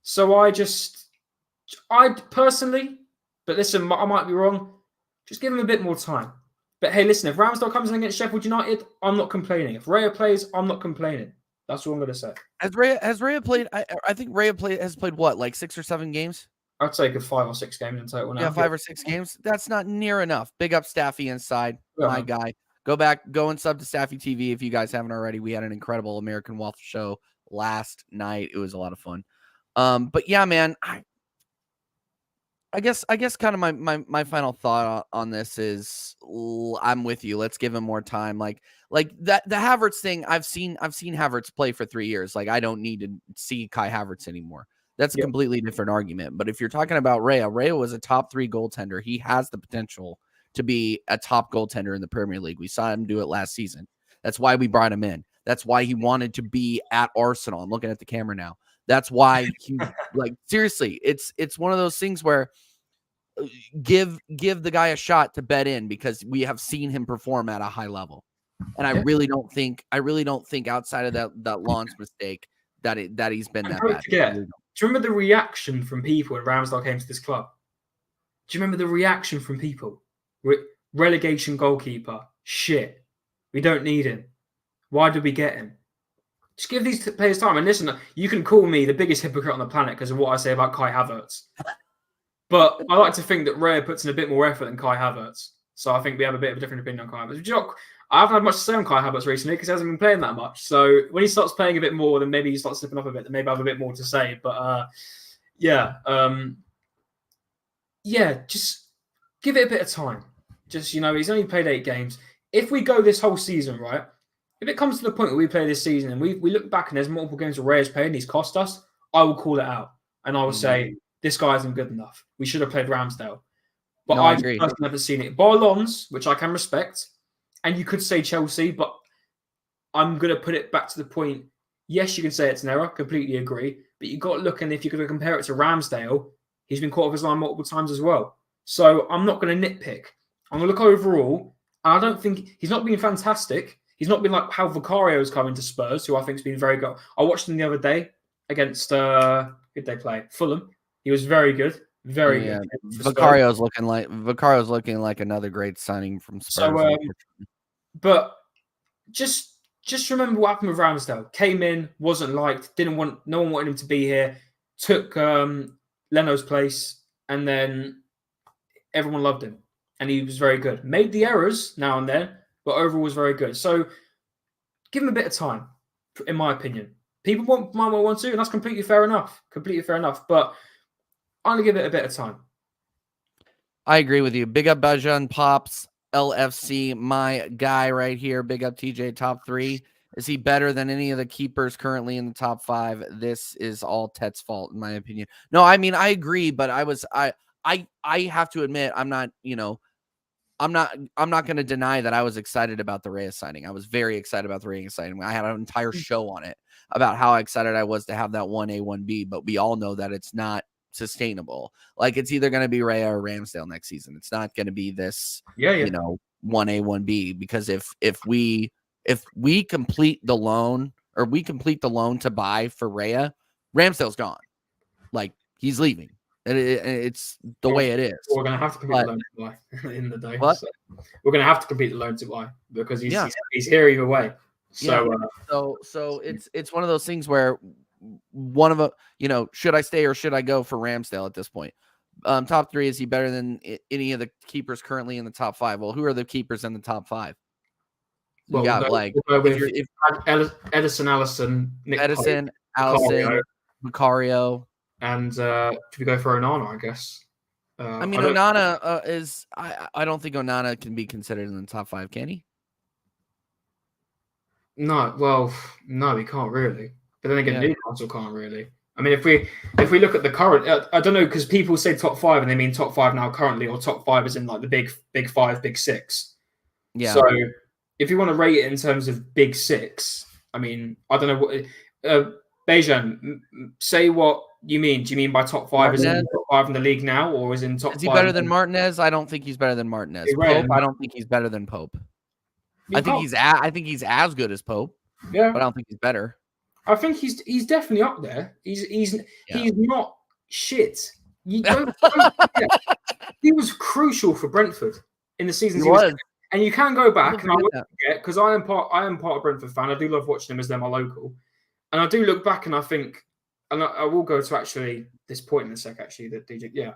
So I personally, but listen, I might be wrong, just give him a bit more time. But hey, listen, if Ramsdale comes in against Sheffield United, I'm not complaining. If Raya plays, I'm not complaining. That's what I'm going to say. Has Raya played? I think Raya has played what, like 6 or 7 games? I'd say 5 or 6 games in total now. Yeah, 5 or 6 games. That's not near enough. Big up Staffy inside, my guy. Go and sub to Staffy TV if you guys haven't already. We had an incredible American Waffle show last night. It was a lot of fun. But yeah, man, I guess kind of my final thought on this is I'm with you. Let's give him more time. Like that the Havertz thing. I've seen Havertz play for 3 years. Like, I don't need to see Kai Havertz anymore. That's a completely different argument. But if you're talking about Raya was a top 3 goaltender. He has the potential to be a top goaltender in the Premier League. We saw him do it last season. That's why we brought him in. That's why he wanted to be at Arsenal. I'm looking at the camera now. That's why he seriously, it's one of those things where give the guy a shot to bet in, because we have seen him perform at a high level. And I really don't think outside of that launch mistake that he's been that bad. Forget. Do you remember the reaction from people when Ramsdale came to this club? Do you remember the reaction from people? Relegation goalkeeper. Shit. We don't need him. Why did we get him? Just give these players time. And listen, you can call me the biggest hypocrite on the planet because of what I say about Kai Havertz. But I like to think that Raya puts in a bit more effort than Kai Havertz. So I think we have a bit of a different opinion on Kai Havertz. I haven't had much to say on Kai Havertz recently because he hasn't been playing that much. So when he starts playing a bit more, then maybe he starts slipping off a bit. Then maybe I have a bit more to say. But just give it a bit of time. Just, he's only played 8 games. If we go this whole season, right, if it comes to the point where we play this season and we look back and there's multiple games where Raya's played and he's cost us, I will call it out. And I will say, this guy isn't good enough. We should have played Ramsdale. But I've personally never seen it. Bar Lons, which I can respect, and you could say Chelsea, but I'm going to put it back to the point. Yes, you can say it's an error. Completely agree. But you've got to look, and if you're going to compare it to Ramsdale, he's been caught off his line multiple times as well. So I'm not going to nitpick. I'm going to look overall, and I don't think he's not been fantastic. He's not been like how Vicario's coming to Spurs, who I think has been very good. I watched him the other day against, who did they play? Fulham. He was very good. Very good. Vicario's looking like another great signing from Spurs. So, but just remember what happened with Ramsdale. Came in, wasn't liked, no one wanted him to be here, took Leno's place, and then everyone loved him. And he was very good. Made the errors now and then, but overall was very good. So give him a bit of time, in my opinion. People might want to, and that's completely fair enough. But I'm going to give it a bit of time. I agree with you. Big up Bajan Pops, LFC, my guy right here. Big up TJ, top 3. Is he better than any of the keepers currently in the top 5? This is all Tet's fault, in my opinion. No, I mean, I agree, but I have to admit, I'm not going to deny that I was excited about the Reyes signing. I was very excited about the Reyes signing. I had an entire show on it about how excited I was to have that 1A, 1B, but we all know that it's not sustainable. Like, it's either going to be Raya or Ramsdale next season. It's not going to be this, 1A, 1B, because if we complete the loan, or we complete the loan to buy for Raya, Ramsdale's gone. Like, he's leaving. It's the way it is. We're going to have to complete the loan to buy in the day. So we're going to have to complete the loan to buy because he's here either way. So so it's one of those things where one of should I stay or should I go for Ramsdale at this point? Top 3, is he better than any of the keepers currently in the top 5? Well, who are the keepers in the top 5? Well, you got Edison, Allison, Nick Edison, Allison, Vicario. And should we go for Onana, I guess? Onana is... I don't think Onana can be considered in the top 5, can he? No, he can't really. But then again, Newcastle can't really. I mean, if we look at the current... I don't know, because people say top 5 and they mean top 5 now currently, or top 5 is in like the big 5, big 6. Yeah. So if you want to rate it in terms of big 6, I mean, I don't know what... Bejan, say what you mean. Do you mean by top 5 is in top 5 in the league now, or is in top 5? Is he better than Martinez? I don't think he's better than Martinez. Pope, I don't think he's better than Pope. I think he's as good as Pope. Yeah, but I don't think he's better. I think he's definitely up there. He's not shit. You don't he was crucial for Brentford in the seasons he was. And you can go back, and I won't forget, because I am part of Brentford fan. I do love watching them as they're my local. And I do look back and I think, and I will go to actually this point in a sec, actually, that DJ,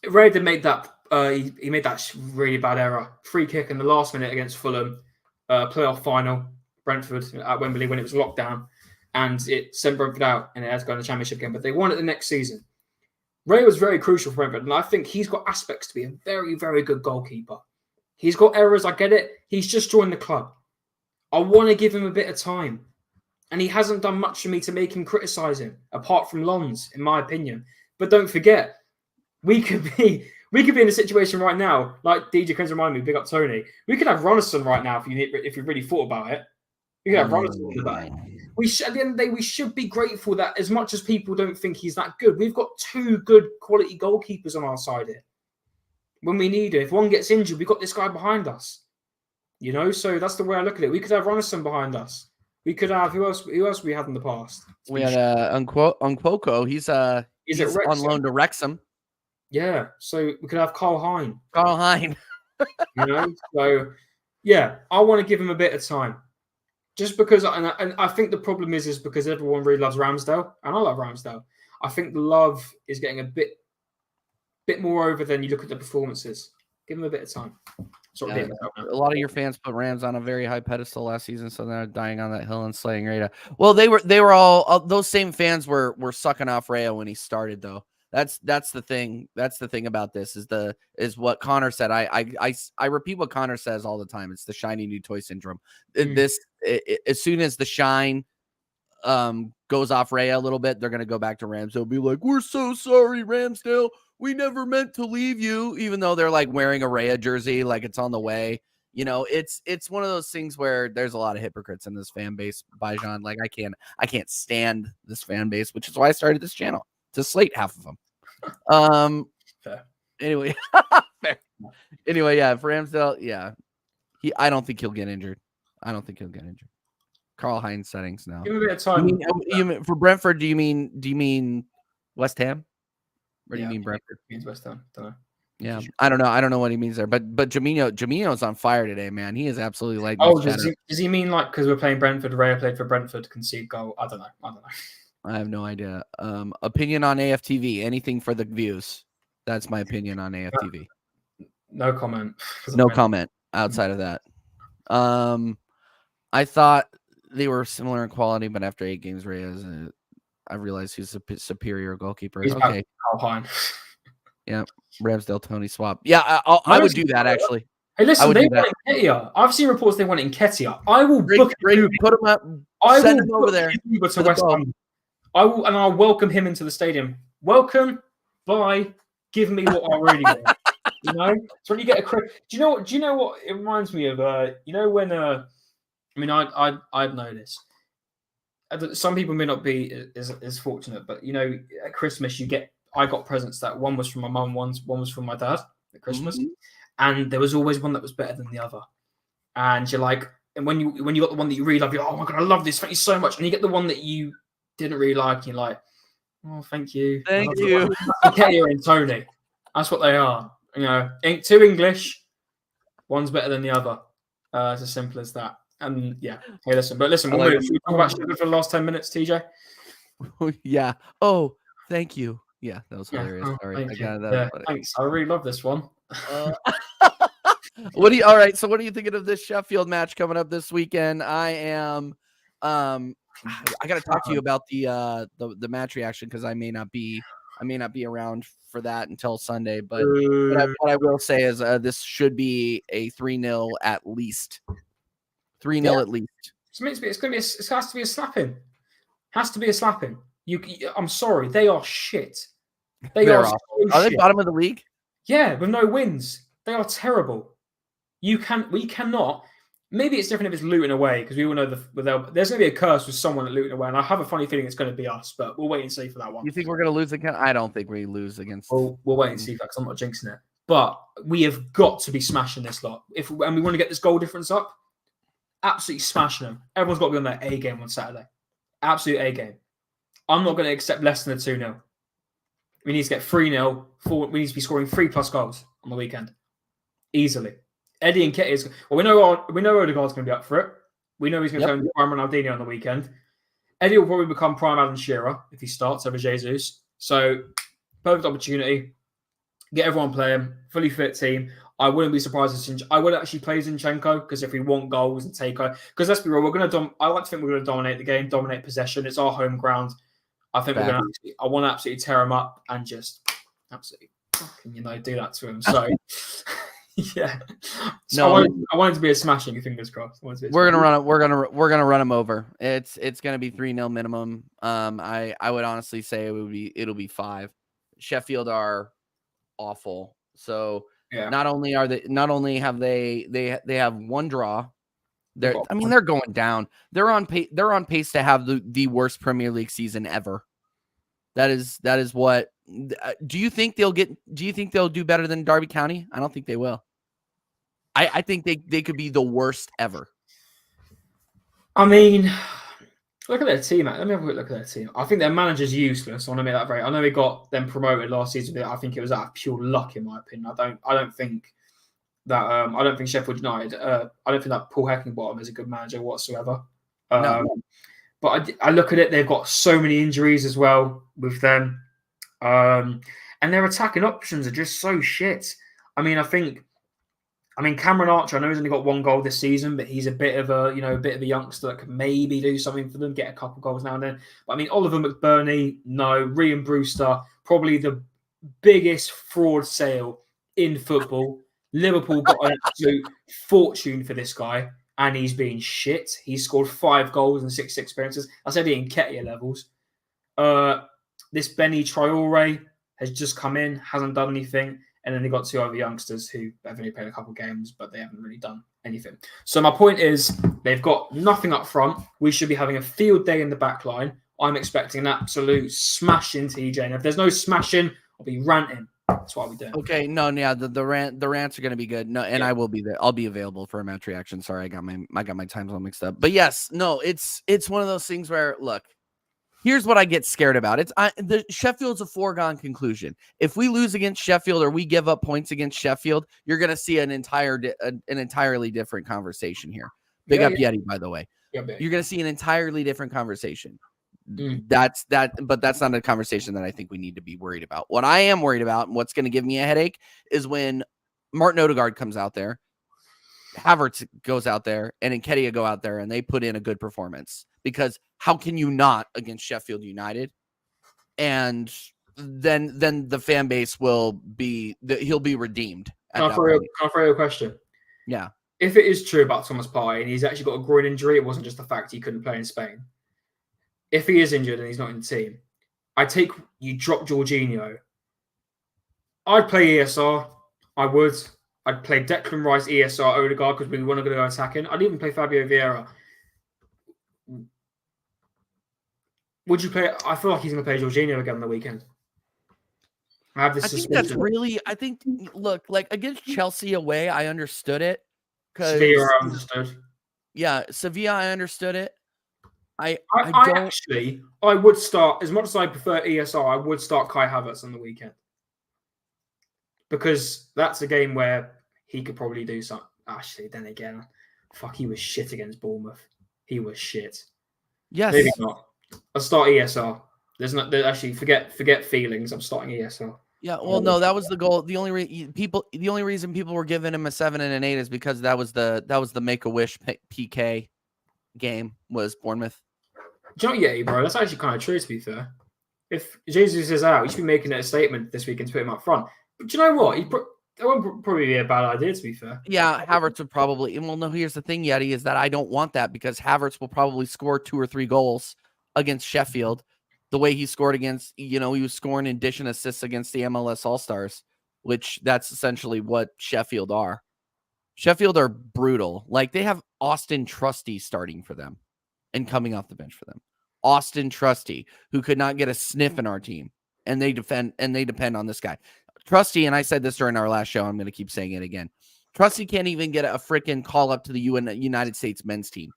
Ray did make that, he made that really bad error. Free kick in the last minute against Fulham, playoff final, Brentford at Wembley when it was locked down. And it sent Brentford out and it has gone to the Championship again, but they won it the next season. Ray was very crucial for Brentford, and I think he's got aspects to be a very, very good goalkeeper. He's got errors, I get it. He's just joined the club. I want to give him a bit of time. And he hasn't done much for me to make him criticise him, apart from Lons, in my opinion. But don't forget, we could be in a situation right now, like DJ Crins remind me, big up Tony. We could have Ronison right now if you really thought about it. We could have Ronison today. At the end of the day, we should be grateful that as much as people don't think he's that good, we've got 2 good quality goalkeepers on our side here. When we need it, if one gets injured, we've got this guy behind us. So that's the way I look at it. We could have Runnison behind us. We could have who else we had in the past? We had Unquoko. He's on loan to Wrexham. Yeah, so we could have Carl Hein. So yeah, I want to give him a bit of time, just because. And I think the problem is because everyone really loves Ramsdale, and I love Ramsdale. I think the love is getting a bit more over than you look at the performances. Give him a bit of time. A lot of your fans put Rams on a very high pedestal last season, so they're dying on that hill and slaying Raya. Well, they were all those same fans were sucking off Raya when he started, though. That's the thing. That's the thing about this is what Connor said. I repeat what Connor says all the time. It's the shiny new toy syndrome. As soon as the shine goes off Raya a little bit, they're gonna go back to Rams. They'll be like, "We're so sorry, Ramsdale. We never meant to leave you," even though they're like wearing a Raya jersey, like it's on the way. It's one of those things where there's a lot of hypocrites in this fan base, Bijan. Like I can't stand this fan base, which is why I started this channel, to slate half of them. Fair. Anyway, fair. Anyway, yeah, for Ramsdale, yeah. I don't think he'll get injured. Carl Heinz settings now. Give me a bit of time. You mean for Brentford, do you mean West Ham? Or do you mean Brentford? Means West Ham. Don't know. Yeah, I don't know. I don't know what he means there. But Jamino's on fire today, man. He is absolutely like. Oh, does he mean like because we're playing Brentford? Raya played for Brentford, concede goal. I don't know. I have no idea. Opinion on AFTV? Anything for the views? That's my opinion on AFTV. No comment. No comment outside of that. I thought they were similar in quality, but after 8 games, Reyes, I realized he's a superior goalkeeper. He's okay. Yeah, Ramsdale, Tony swap. Yeah, I would do that actually. Hey, listen, they want Nketiah. I've seen reports they want Nketiah. I will put him up. Send him over there to West Ham. I will, and I'll welcome him into the stadium. Welcome, bye. Give me what I really want. So when you get a do you know what it reminds me of? When I'd know this. Some people may not be as fortunate, but at Christmas I got presents that one was from my mum, one was from my dad at Christmas, and there was always one that was better than the other. And you're like, and when you got the one that you really love, you're like, oh my god, I love this, thank you so much. And you get the one that you didn't really like, and you're like, oh, thank you. Nketiah and Tony, that's what they are. 2 English, one's better than the other. It's as simple as that. And yeah, hey, listen, we'll move. Should we talk about Sheffield for the last 10 minutes, TJ? Yeah. Oh, thank you. Yeah, that was hilarious. Sorry, thanks. I really love this one. All right. So, what are you thinking of this Sheffield match coming up this weekend? I am. I got to talk to you about the match reaction because I may not be around for that until Sunday. But what I will say is this should be a 3-0 at least. 3-0 at least. It has to be a slapping. Has to be a slapping. I'm sorry, they are shit. They are they bottom of the league? Yeah, with no wins. They are terrible. We cannot. Maybe it's different if it's Luton away because we all know there's going to be a curse with someone at Luton away, and I have a funny feeling it's going to be us. But we'll wait and see for that one. You think we're going to lose again? I don't think we lose against. We'll wait and see because I'm not jinxing it. But we have got to be smashing this lot and we want to get this goal difference up. Absolutely smashing them. Everyone's got to be on their A game on Saturday. Absolute A game. I'm not going to accept less than a 2-0. We need to get 3-0. We need to be scoring 3+ goals on the weekend. Easily. Eddie and Ketty is... Well, we know Odegaard's going to be up for it. We know he's going to turn prime Ronaldinho on the weekend. Eddie will probably become prime Alan Shearer if he starts over Jesus. So, perfect opportunity. Get everyone playing. Fully fit team. I wouldn't be surprised if I would actually play Zinchenko because if we want goals and take over, because let's be real, I like to think we're going to dominate the game, dominate possession. It's our home ground. I think I want to absolutely tear him up and just absolutely fucking, do that to him. So yeah, so I want it to be a smashing. Fingers crossed. We're gonna run him over. It's gonna be 3-0 minimum. I would honestly say it'll be 5. Sheffield are awful. So. Yeah. Not only have they have one draw, They're going down. They're on pace to have the worst Premier League season ever. That is what. Do you think they'll do better than Derby County? I don't think they will. I think they could be the worst ever. I mean, look at their team. Let me have a quick look at their team. I think their manager's useless. I want to make that very. I know he got them promoted last season, but I think it was out of pure luck, in my opinion. I don't think that. I don't think Sheffield United. I don't think that Paul Heckingbottom is a good manager whatsoever. No. But I look at it. They've got so many injuries as well with them, and their attacking options are just so shit. I mean, Cameron Archer, I know he's only got 1 goal this season, but he's a bit of a youngster that could maybe do something for them, get a couple goals now and then. But I mean, Oliver McBurney, no. Ryan Brewster, probably the biggest fraud sale in football. Liverpool got an absolute fortune for this guy, and he's been shit. He's scored 5 goals in 6 experiences. That's Eddie Nketiah levels. This Benny Traore has just come in, hasn't done anything. And then they got 2 other youngsters who have only played a couple of games, but they haven't really done anything. So my point is, they've got nothing up front. We should be having a field day in the back line. I'm expecting an absolute smashing TJ. And if there's no smashing, I'll be ranting. That's what I'll be doing. Okay, no, yeah, the rants are going to be good. No, and yeah. I will be there. I'll be available for a match reaction. Sorry, I got my times all mixed up. But yes, no, it's one of those things where, look, here's what I get scared about. The Sheffield's a foregone conclusion. If we lose against Sheffield or we give up points against Sheffield, you're going to see an entirely different conversation here. Big up Yeti, by the way. Yeah, you're going to see an entirely different conversation. But that's not a conversation that I think we need to be worried about. What I am worried about and what's going to give me a headache is when Martin Odegaard comes out there, Havertz goes out there, and Nketiah go out there, and they put in a good performance. Because how can you not against Sheffield United? And then the fan base will be he'll be redeemed. Can I throw you a question? Yeah. If it is true about Thomas Partey and he's actually got a groin injury, it wasn't just the fact he couldn't play in Spain. If he is injured and he's not in the team, you drop Jorginho. I'd play ESR. I would. I'd play Declan Rice, ESR, Odegaard because we want to go attacking. I'd even play Fabio Vieira. Would you play? I feel like he's going to play Jorginho again on the weekend. I have this suspicion. I think, look, like against Chelsea away, I understood it. Sevilla, I understood. Yeah, Sevilla, I understood it. I would start, as much as I prefer ESR, I would start Kai Havertz on the weekend. Because that's a game where he could probably do something. Actually, then again, he was shit against Bournemouth. He was shit. Yes. Maybe not. I'll start ESR. Forget feelings. I'm starting ESR. Yeah, well, no, that was the goal. The only reason people were giving him a 7 and an 8 is because that was the Make-A-Wish PK game was Bournemouth. Do you know, yeah, bro, that's actually kind of true, to be fair. If Jesus is out, you should be making it a statement this week and put him up front. But do you know what? That won't probably be a bad idea, to be fair. Yeah, Havertz would probably. Well, no, here's the thing, Yeti, is that I don't want that because Havertz will probably score 2 or 3 goals against Sheffield the way he scored against, he was scoring in addition assists against the MLS All-Stars, which that's essentially what Sheffield are. Sheffield are brutal. Like, they have Austin Trusty starting for them and coming off the bench for them. Austin Trusty, who could not get a sniff in our team, and they depend on this guy. Trusty, and I said this during our last show, I'm going to keep saying it again. Trusty can't even get a freaking call up to the United States men's team.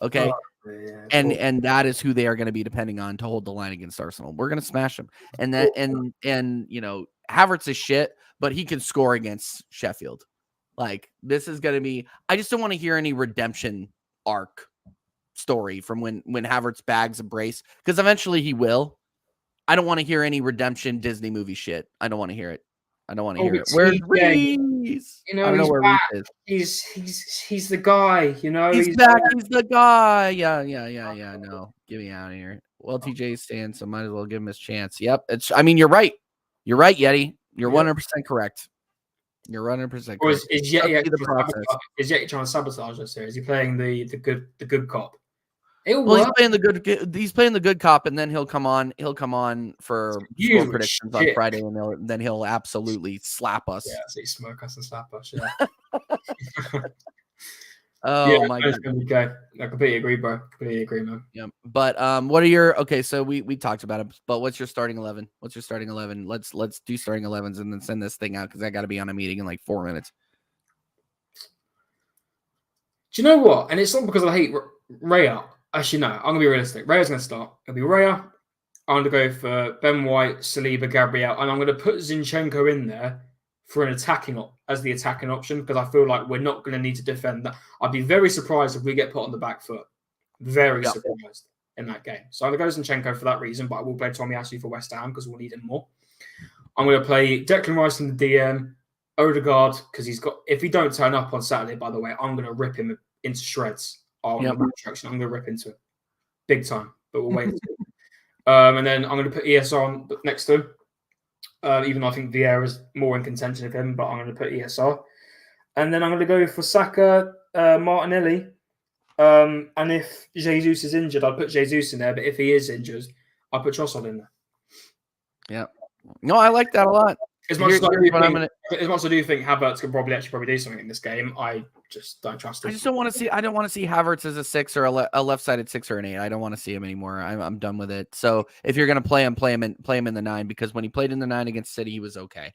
Okay? Yeah, and that is who they are going to be depending on to hold the line against Arsenal. We're going to smash them. And Havertz is shit, but he can score against Sheffield. Like, this is going to be, I just don't want to hear any redemption arc story from when Havertz bags a brace, because eventually he will. I don't want to hear any redemption Disney movie shit. I don't want to hear it. I don't want to hear it. Where's Reese? I don't know where Reese is. He's the guy, He's back. He's the guy. Yeah. No, get me out of here. Well, TJ's staying, so might as well give him his chance. Yep. You're right. You're right, Yeti. You're 100% correct. You're 100% correct. Or is Yeti trying to sabotage us here? Is he playing the good cop? He's playing the good cop, and then he'll come on for score predictions on Friday, and then he'll absolutely slap us. Yeah, so he smoke us and slap us. Yeah. Oh my god. Okay. I completely agree, bro. Completely agree, man. Yeah. But what are your so we talked about it, but what's your starting 11? What's your starting 11? Let's do starting 11s and then send this thing out because I got to be on a meeting in like 4 minutes. Do you know what? And it's not because I hate Raya. Actually, no. I'm gonna be realistic. Raya's gonna start. It'll be Raya. I'm gonna go for Ben White, Saliba, Gabriel, and I'm gonna put Zinchenko in there for an attacking as the attacking option because I feel like we're not gonna need to defend that. I'd be very surprised if we get put on the back foot. Very surprised in that game. So I'm gonna go Zinchenko for that reason, but I will play Tomiyasu for West Ham because we'll need him more. I'm gonna play Declan Rice in the DM. Odegaard, because if he don't turn up on Saturday, by the way, I'm going to rip him into shreds. I'm going to rip into it. Big time. But we'll wait. And then I'm going to put ESR on next to him. Even though I think Vieira is more in contention of him, but I'm going to put ESR. And then I'm going to go for Saka, Martinelli. And if Jesus is injured, I'll put Jesus in there. But if he is injured, I'll put Trossard in there. Yeah. No, I like that a lot. As much as I do think Havertz could probably do something in this game, I just don't trust him. I don't want to see Havertz as a 6 or a left-sided 6 or an 8. I don't want to see him anymore. I'm done with it. So if you're gonna play him in the 9 because when he played in the 9 against City, he was okay.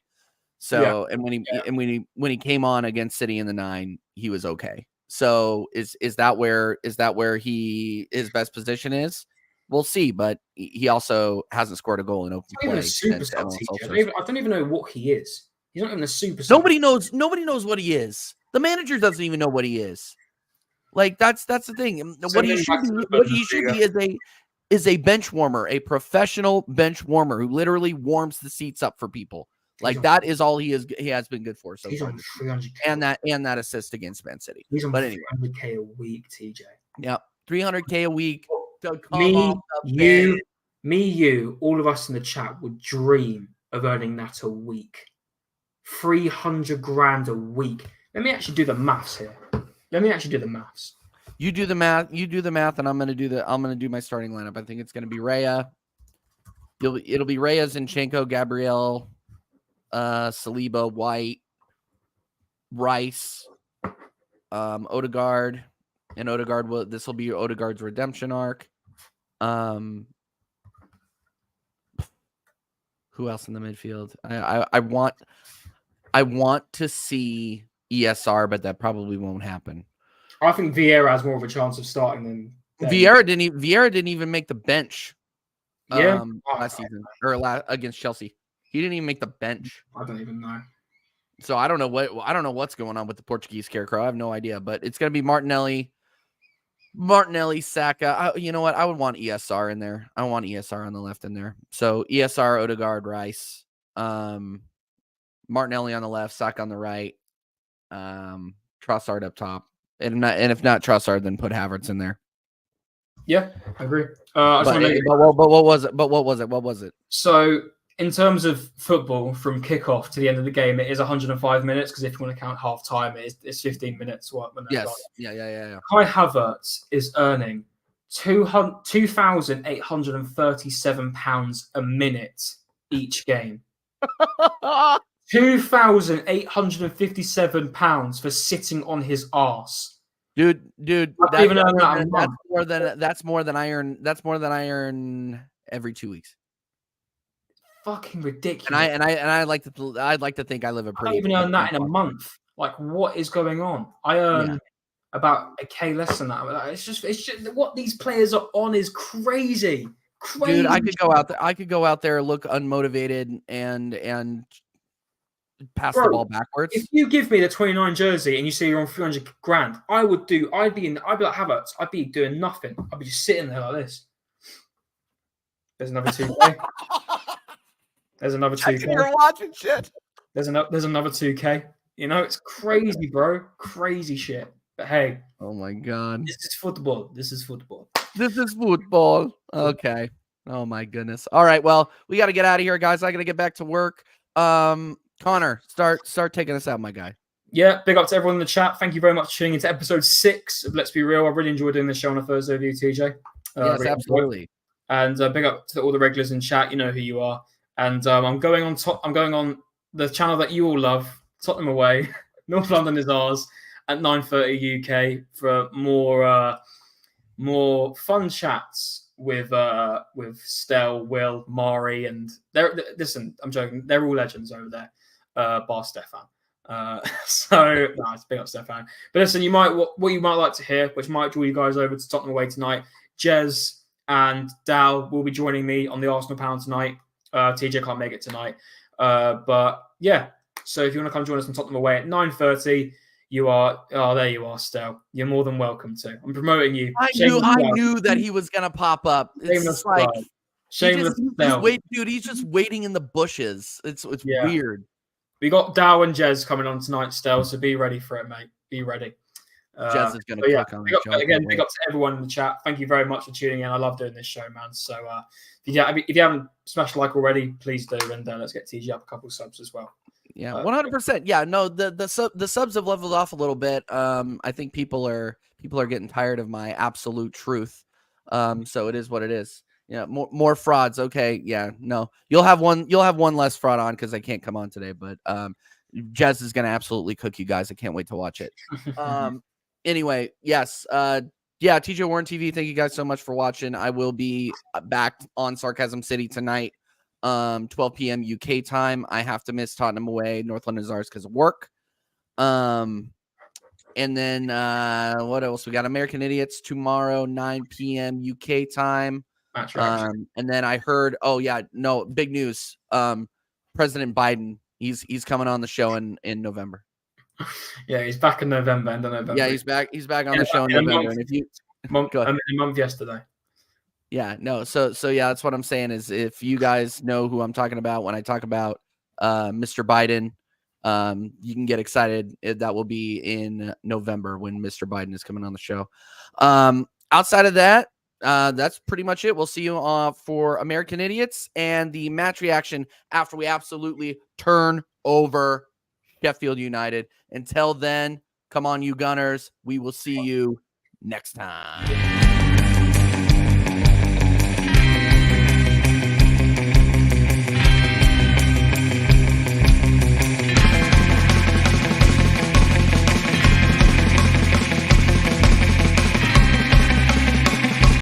So and when he came on against City in the 9, he was okay. So is that where his best position is? We'll see, but he also hasn't scored a goal in open play. I don't even know what he is. He's not even a superstar. Nobody knows what he is. The manager doesn't even know what he is. Like that's the thing. What he should be is a bench warmer, a professional bench warmer who literally warms the seats up for people. Like that is all he has been good for so far. And that assist against Man City. He's on 300K a week, TJ. Yeah, 300K a week. You, all of us in the chat would dream of earning that a week. 300 grand a week. Let me actually do the maths here. You do the math, and I'm gonna do my starting lineup. I think it's gonna be Raya. It'll be Raya, Zinchenko, Gabriel, Saliba, White, Rice, Odegaard, and Odegaard this will be Odegaard's redemption arc. Who else in the midfield? I want to see ESR, but that probably won't happen. I think Vieira has more of a chance of starting than Vieira didn't even make the bench. Last season or against Chelsea, he didn't even make the bench. I don't even know. So I don't know what's going on with the Portuguese scarecrow. I have no idea, but it's gonna be Martinelli, Saka. You know what? I would want ESR in there. I want ESR on the left in there. So ESR, Odegaard, Rice, Martinelli on the left, Saka on the right, Trossard up top, and if not Trossard, then put Havertz in there. Yeah, I agree. But what was it? So in terms of football, from kickoff to the end of the game, it is 105 minutes because if you want to count half time, it's 15 minutes. Yeah. Kai Havertz is earning £2,837 a minute each game. £2,857 for sitting on his arse. Dude, that's more than I earn every 2 weeks. Fucking ridiculous. And I'd like to think I live a pretty. I don't even earn that in a month. Like, what is going on? I earn about $1,000 less than that. It's just what these players are on is crazy. Dude, I could go out there, look unmotivated and pass the ball backwards. If you give me the 29 jersey and you say you're on 300 grand, I'd be like Havertz. I'd be doing nothing. I'd be just sitting there like this. There's another 2K. There's another 2K. You're watching shit. There's another 2K. You know, it's crazy, bro. Crazy shit. But hey. Oh my god. This is football. Okay. Oh my goodness. All right. Well, we got to get out of here, guys. I got to get back to work. Connor, start taking us out, my guy. Yeah, big up to everyone in the chat. Thank you very much for tuning into episode 6 of Let's Be Real. I really enjoyed doing this show on a Thursday with you, TJ. Yes, really absolutely. And big up to all the regulars in chat. You know who you are. And I'm going on the channel that you all love, Tottenham Away. North London is ours. at 9:30 UK for more fun chats with Stel, Will, Mari, and listen, I'm joking. They're all legends over there, bar Stefan. So it's big up Stefan. But listen, what you might like to hear, which might draw you guys over to Tottenham away tonight. Jez and Dal will be joining me on the Arsenal Pound tonight. TJ can't make it tonight, but yeah. So if you want to come join us on Tottenham away at 9:30. There you are, Stel. You're more than welcome to. I'm promoting you. I knew that he was gonna pop up. It's like shameless he's just waiting in the bushes. It's weird. We got Dow and Jez coming on tonight, Stel, so be ready for it, mate. Be ready. Jez is gonna click on it. Again, big up to everyone in the chat. Thank you very much for tuning in. I love doing this show, man. So if you haven't smashed like already, please do, and let's get TG up a couple subs as well. Yeah, 100%. Yeah, no, the subs have leveled off a little bit. I think people are getting tired of my absolute truth. So it is what it is. Yeah, more frauds. Okay, yeah, no, you'll have one less fraud on because I can't come on today. But Jez is gonna absolutely cook you guys. I can't wait to watch it. Anyway, yes, yeah, TJ Warren TV. Thank you guys so much for watching. I will be back on Sarcasm City tonight. 12 p.m. UK time. I have to miss Tottenham away, North London Czars because of work. And then what else? We got American Idiots tomorrow, 9 p.m. UK time. And then I heard, big news. President Biden, he's coming on the show in November. Yeah, he's back in November, end of November. Yeah, he's back on the show in November. And if you a month yesterday. Yeah, no. So yeah, that's what I'm saying is if you guys know who I'm talking about when I talk about Mr. Biden, you can get excited. That will be in November when Mr. Biden is coming on the show. Outside of that, that's pretty much it. We'll see you for American Idiots and the match reaction after we absolutely turn over Sheffield United. Until then, come on, you Gunners. We will see you next time.